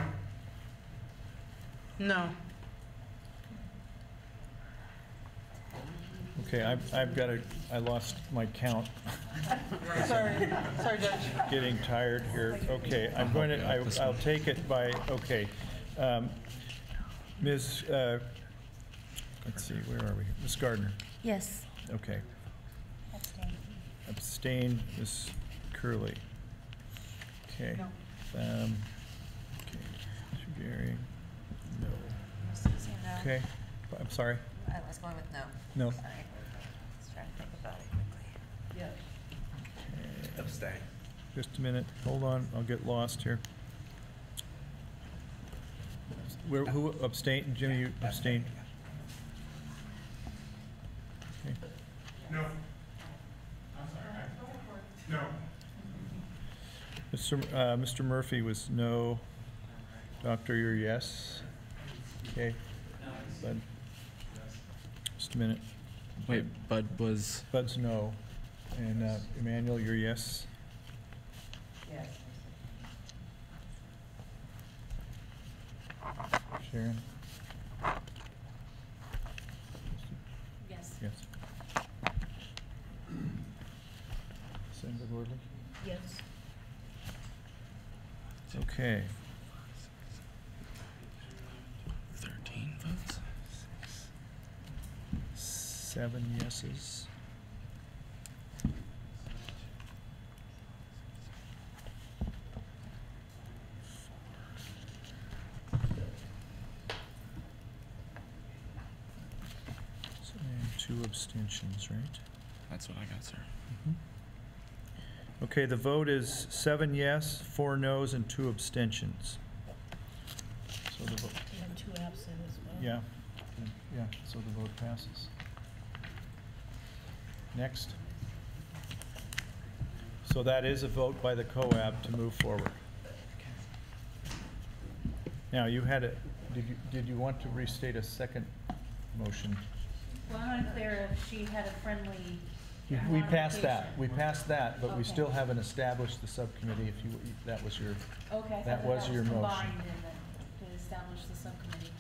No. Okay, I've got I lost my count. Sorry, Judge. Getting tired here. Okay, I'll take it by, okay. Ms., let's see, where are we? Ms. Gardner? Yes. Okay. Abstain. Abstain, Ms. Curley? Okay. No. Okay. Gary? No. Okay, I'm sorry? I was going with no. No. Sorry. Let's try to think about it quickly. Yeah. Abstain. Just a minute, hold on, I'll get lost here. Who abstained? Jimmy, you abstained? Okay. No. I'm sorry. No. Mr. Murphy was no. Doctor, you're yes? Okay. Bud? Just a minute. Wait, Bud was. Bud's no. And Emmanuel, you're yes? Yes. Sharon? Yes. Yes. Senator Gordon? Yes. Okay. 13 votes? 7 yeses. And 2 abstentions, right? That's what I got, sir. Okay, the vote is 7 yes, 4 noes, and 2 abstentions. So the vote, And 2 absent as well. yeah, yeah, so the vote passes. Next. So that is a vote by the COAB to move forward. Now, you had a, did you want to restate a second motion? Well, I'm unclear if she had a friendly. We passed that, but we Okay. still haven't established the subcommittee, if you, that was your, Okay. that was your motion. Combined in to establish the subcommittee.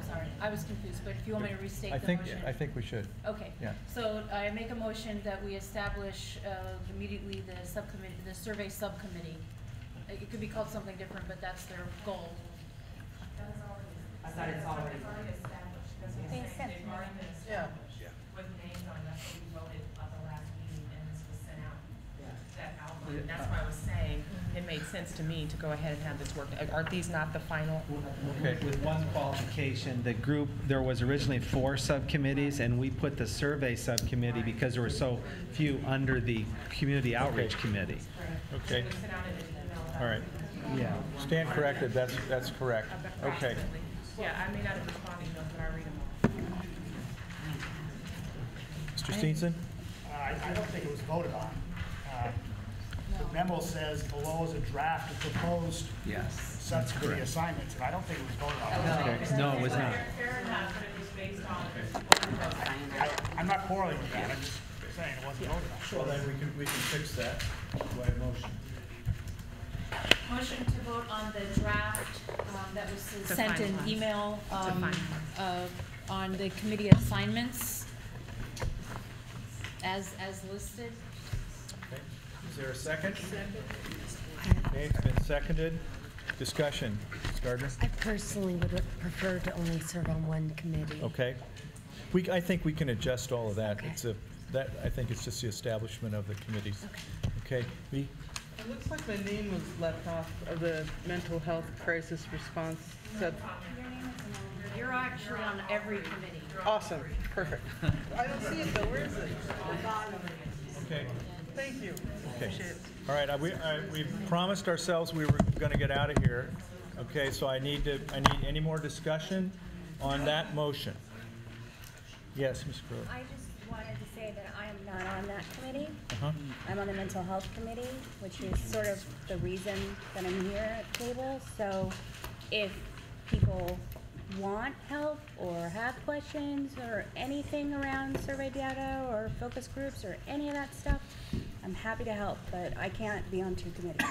Sorry, I was confused, but if you want me to restate the motion. I think we should. Okay. Yeah. So I make a motion that we establish immediately the subcommittee, the survey subcommittee. It could be called something different, but that's their goal. I thought it's already established, because we They said sent they've already been Yeah. established with names on, that's what we voted at the last meeting, and this was sent out. That outline, that's why I was saying, sense to me to go ahead and have this work. Aren't these not the final? Okay, with one qualification, the group, there was originally 4 subcommittees, and we put the survey subcommittee because there were so few under the community outreach committee. Okay. All right. Yeah. Stand corrected, that's correct. Okay. Yeah, I may not have responded enough, but I read them all. Mr. Steenson? I don't think it was voted on. The memo says below is a draft of proposed subcommittee assignments, and I don't think it was voted on. Okay. No, it was not. Fair enough, but it was based on. I'm not quarreling with that, I'm just saying it wasn't voted on. Well, then we can fix that by a motion. Motion to vote on the draft that was sent in email on the committee assignments as listed. Okay. Is there a second? Okay, it's been seconded. Discussion. Ms. Gardner? I personally would prefer to only serve on one committee. Okay. I think we can adjust all of that. Okay. I think it's just the establishment of the committees. Okay. Lee? It looks like my name was left off of the mental health crisis response. You're actually on every committee. Awesome, perfect. I don't see it though, where is it? Okay. Thank you. Okay. Appreciate it. All right, we promised ourselves we were going to get out of here. Okay, so I need any more discussion on that motion? Yes, Ms. Crowe. I just wanted to say that I am not on that committee. Uh-huh. I'm on the mental health committee, which is sort of the reason that I'm here at the table. So if people want help or have questions or anything around survey data or focus groups or any of that stuff, I'm happy to help, but I can't be on 2 committees.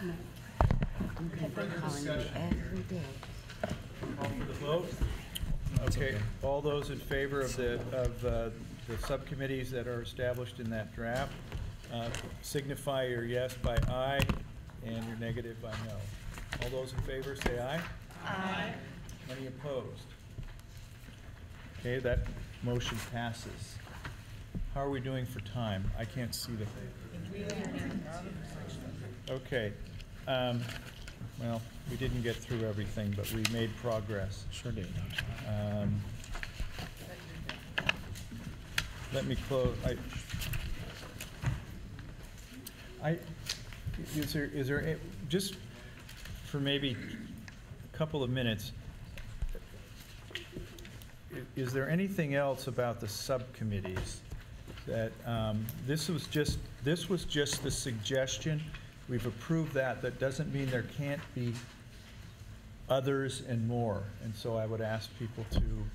I've been calling you every day. Call for the vote. Okay, all those in favor of the subcommittees that are established in that draft, signify your yes by aye and your negative by no. All those in favor say aye. Aye. Any opposed? Okay, that motion passes. How are we doing for time? I can't see the. Okay. Well, we didn't get through everything, but we made progress. Sure did. Let me close. Is there just for maybe a couple of minutes? Is there anything else about the subcommittees that this was just the suggestion? We've approved that. That doesn't mean there can't be others and more. And so I would ask people to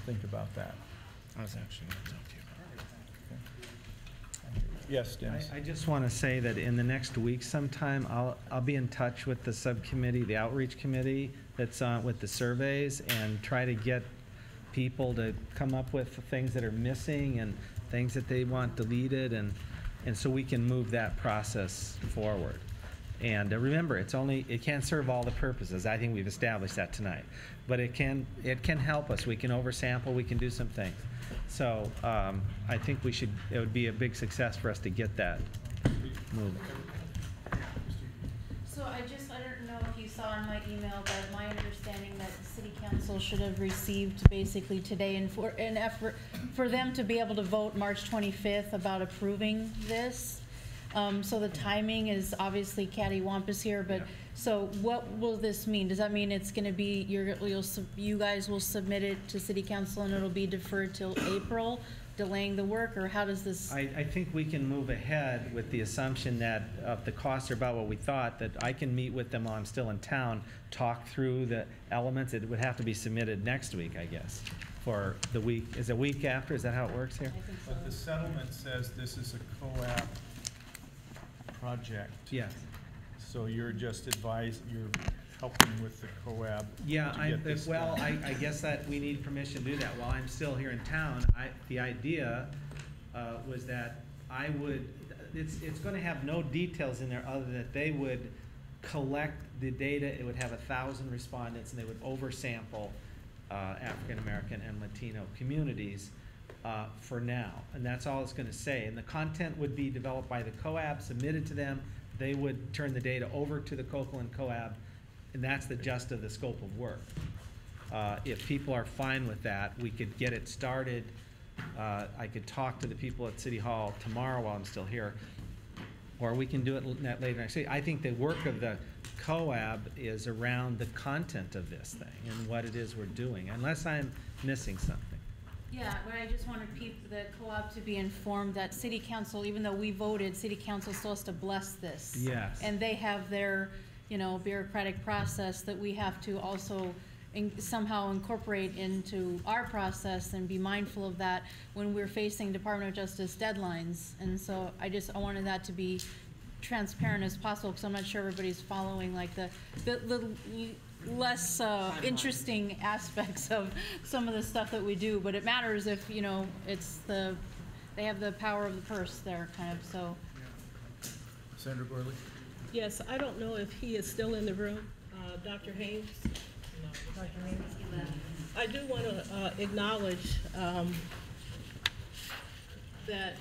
think about that. I was actually going to talk to you about Okay. Yes, Dennis. I just want to say that in the next week sometime, I'll be in touch with the subcommittee, the outreach committee that's on with the surveys, and try to get people to come up with things that are missing and things that they want deleted, and so we can move that process forward. And remember, it can't serve all the purposes. I think we've established that tonight, but it can help us. We can oversample. We can do some things. So I think it would be a big success for us to get that moving. So I don't know if you saw in my email, but my understanding that the city council should have received basically today an effort for them to be able to vote March 25th about approving this. So the timing is obviously cattywampus here, but so what will this mean? Does that mean it's going to be you guys will submit it to city council and it'll be deferred till April, delaying the work, or how does this? I think we can move ahead with the assumption that if the costs are about what we thought, that I can meet with them while I'm still in town, talk through the elements. It would have to be submitted next week, I guess, for the week. Is it a week after? Is that how it works here? I think so. But the settlement says this is a co-op project. Yes. So you're just you're helping with the co-op. Yeah, to get this done. I guess that we need permission to do that while I'm still here in town. The idea was that it's going to have no details in there other than that they would collect the data. It would have 1,000 respondents, and they would oversample African American and Latino communities for now, and that's all it's gonna say. And the content would be developed by the COAB, submitted to them. They would turn the data over to the Copeland COAB, and that's the gist of the scope of work. If people are fine with that, we could get it started. I could talk to the people at City Hall tomorrow while I'm still here, or we can do it later next week. I think the work of the COAB is around the content of this thing and what it is we're doing, unless I'm missing something. Yeah, but I just wanted the co-op to be informed that city council, even though we voted, city council still has to bless this. Yes. And they have their, bureaucratic process that we have to also somehow incorporate into our process and be mindful of that when we're facing Department of Justice deadlines. And so I wanted that to be transparent as possible, because I'm not sure everybody's following like the less interesting aspects of some of the stuff that we do, but it matters if, they have the power of the purse there, kind of, so. Sandra Gorley? Yes, I don't know if he is still in the room, Dr. Haynes. Dr. Haynes? I do want to acknowledge that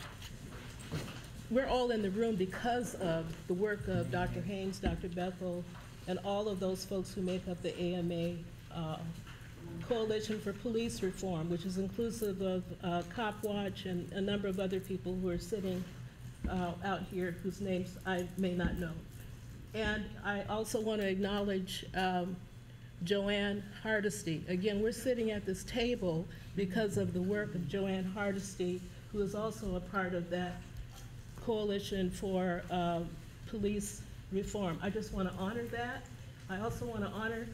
we're all in the room because of the work of Dr. Haynes, Dr. Bethel, and all of those folks who make up the AMA Coalition for Police Reform, which is inclusive of Cop Watch and a number of other people who are sitting out here whose names I may not know. And I also want to acknowledge Joanne Hardesty. Again, we're sitting at this table because of the work of Joanne Hardesty, who is also a part of that Coalition for Police Reform. I just want to honor that. I also want to honor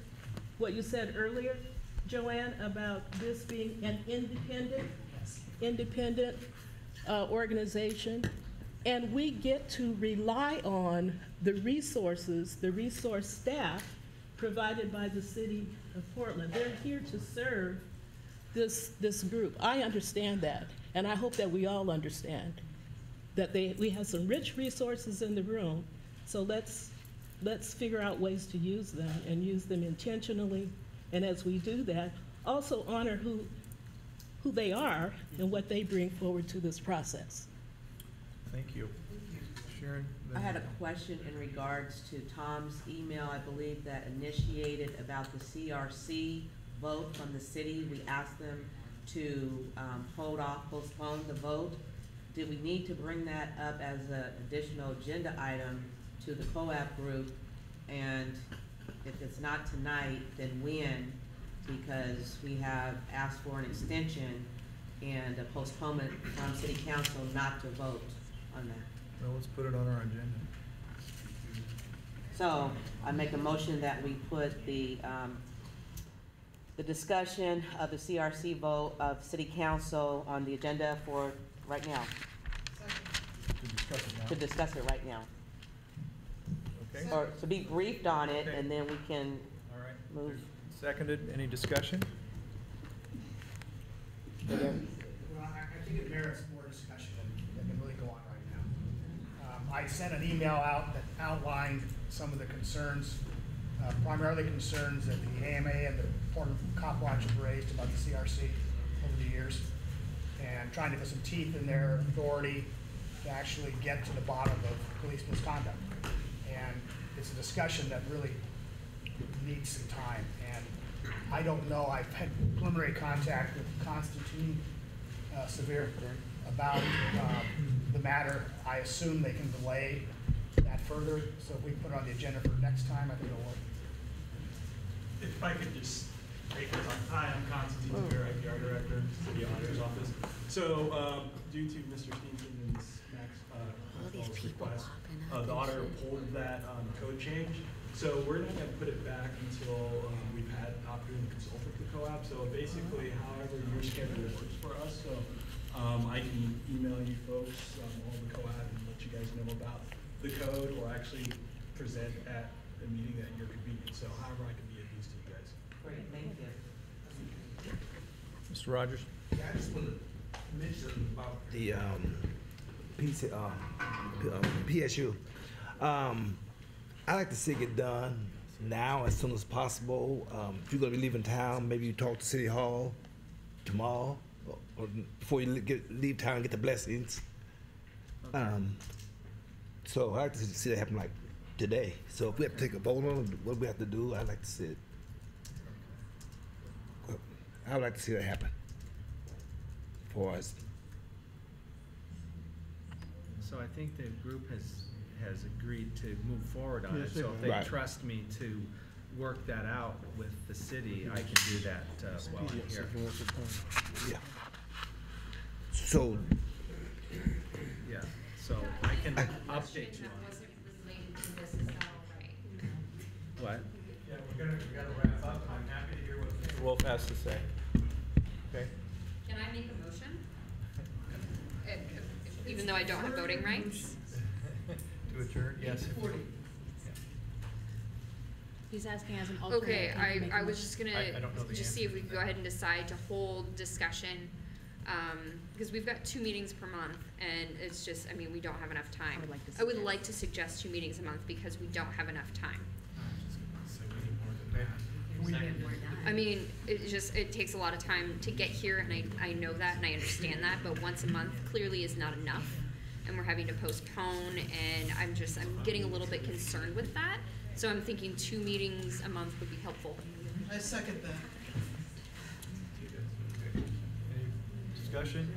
what you said earlier, Joanne, about this being an independent organization. And we get to rely on the resources, the resource staff provided by the city of Portland. They're here to serve this group. I understand that, and I hope that we all understand that we have some rich resources in the room, so let's figure out ways to use them and use them intentionally. And as we do that, also honor who they are and what they bring forward to this process. Thank you. Sharon? I had a question in regards to Tom's email, I believe, that initiated about the CRC vote from the city. We asked them to postpone the vote. Do we need to bring that up as an additional agenda item to the COAB group? And if it's not tonight, then when? Because we have asked for an extension and a postponement from city council not to vote on that. Well, let's put it on our agenda. So I make a motion that we put the discussion of the CRC vote of city council on the agenda for right now. To discuss it right now. Okay. Or to be briefed on it, and then we can move. Seconded. Any discussion? Well, I think it merits more discussion than can really go on right now. I sent an email out that outlined some of the concerns, primarily concerns that the AMA and the Portland Cop Watch have raised about the CRC over the years, and trying to put some teeth in their authority to actually get to the bottom of police misconduct. And it's a discussion that really needs some time. And I don't know, I've had preliminary contact with Constantine Severe about the matter. I assume they can delay that further, so if we put it on the agenda for next time, I think it'll work. If I could just take this on. Hi, I'm Constantine Severe, IPR Director, City Auditor's Office. So, due to Mr. Stevenson's request, the auditor pulled that code change. So we're not going to put it back until we've had an opportunity to consult with the co-op. So basically, however your schedule works for us. So I can email you folks all the co-op and let you guys know about the code, or actually present at a meeting at your convenience. So however I can be of use to you guys. Great, thank you. Mr. Rogers? Yeah, I just want to mention about the PSU. I like to see it done now as soon as possible. If you're going to be leaving town, maybe you talk to City Hall tomorrow before you leave town and get the blessings. So I like to see that happen like today. So if we have to take a vote on what we have to do, I'd like to see it. I would like to see that happen for us. So I think the group has agreed to move forward on it. Yes, So if they right. trust me to work that out with the city, I can do that while I'm here. Yeah. So, Yeah, so I can update you on it. What? Yeah, we gotta wrap up. I'm happy to hear what Mr. Wolf has to say. Okay? Can I make a motion? Even though I don't have voting rights? To adjourn, yes. He's asking as an alternate. Okay, can you make a I was motion? just gonna, I don't know the just see if answer we to could go ahead and decide to hold discussion, because we've got 2 meetings per month, and it's just, I mean, we don't have enough time. I would like to suggest 2 meetings a month because we don't have enough time. I mean, it takes a lot of time to get here, and I know that, and I understand that, but once a month clearly is not enough, and we're having to postpone, and I'm getting a little bit concerned with that, so I'm thinking 2 meetings a month would be helpful. I second that. Any discussion?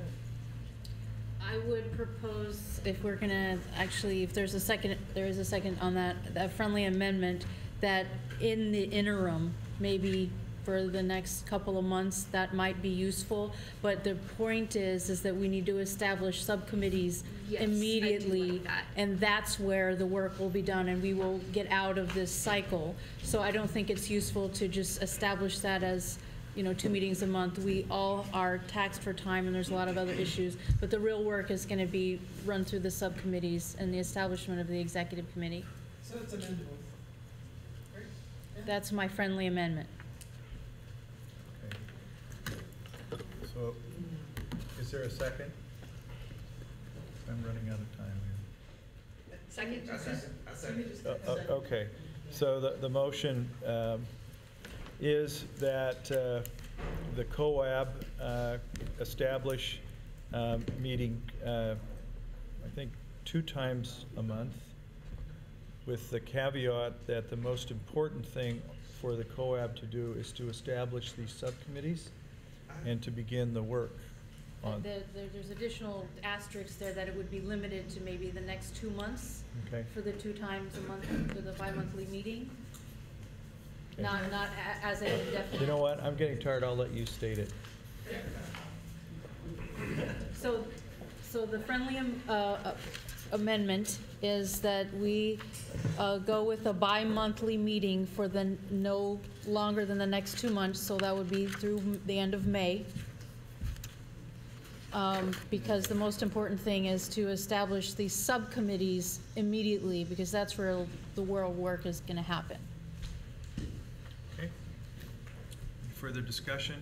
I would propose, if we're gonna, actually, if there is a second on that friendly amendment, that in the interim, maybe for the next couple of months, that might be useful. But the point is that we need to establish subcommittees Yes, I do immediately. like that. And that's where the work will be done, and we will get out of this cycle. So I don't think it's useful to just establish that as, 2 meetings a month. We all are taxed for time, and there's a lot of other issues. But the real work is gonna be run through the subcommittees and the establishment of the executive committee. So it's amendable. That's my friendly amendment. Okay. So, is there a second? I'm running out of time here. Second. Okay, so the motion is that the COAB establish meeting, I think, 2 times a month, with the caveat that the most important thing for the COAB to do is to establish these subcommittees and to begin the work on. There's additional asterisks there that it would be limited to maybe the next 2 months. Okay. For the 2 times a month, for the bi-monthly meeting. Okay. Not as an indefinite. You know what, I'm getting tired, I'll let you state it. So the friendly amendment is that we go with a bi-monthly meeting for the no longer than the next 2 months, so that would be through the end of May. Because the most important thing is to establish these subcommittees immediately, because that's where the world work is gonna happen. Okay. Any further discussion?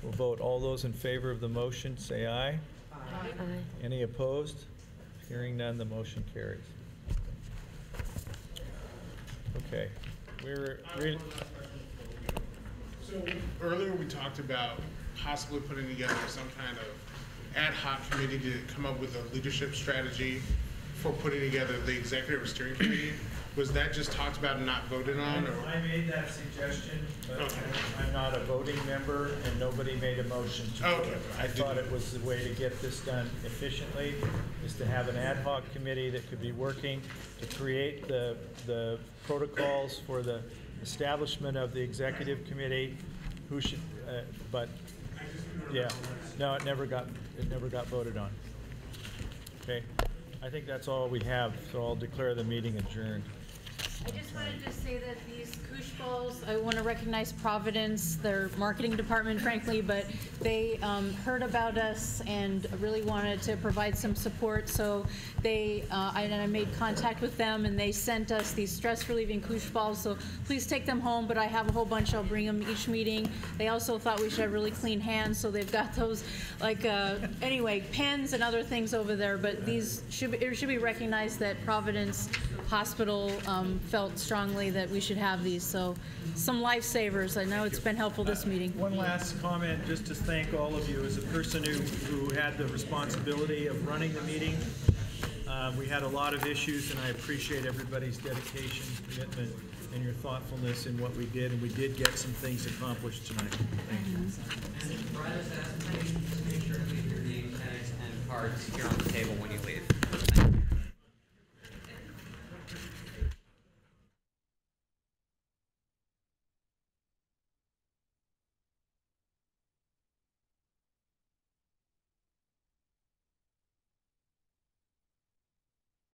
We'll vote. All those in favor of the motion, say aye. Aye. Any opposed? Hearing none, the motion carries. Okay. So earlier we talked about possibly putting together some kind of ad hoc committee to come up with a leadership strategy for putting together the executive steering committee. Was that just talked about and not voted on? Or? I made that suggestion, but Okay. I'm not a voting member, and nobody made a motion to do Okay. it. I thought it was the way to get this done efficiently, is to have an ad hoc committee that could be working to create the protocols for the establishment of the executive committee, who should, but, yeah, no, it never got voted on. Okay, I think that's all we have, so I'll declare the meeting adjourned. I just wanted to say that these koosh balls, I want to recognize Providence, their marketing department, frankly, but they heard about us and really wanted to provide some support. So I made contact with them, and they sent us these stress-relieving koosh balls. So please take them home, but I have a whole bunch. I'll bring them each meeting. They also thought we should have really clean hands, so they've got those, anyway, pens and other things over there. But it should be recognized that Providence hospital felt strongly that we should have these. So some lifesavers. I know it's been helpful this meeting. One last comment, just to thank all of you. As a person who had the responsibility of running the meeting, we had a lot of issues, and I appreciate everybody's dedication, commitment, and your thoughtfulness in what we did, and we did get some things accomplished tonight. Thank you. And Bryce asked me to make sure to leave your name tags and cards here on the table when you leave.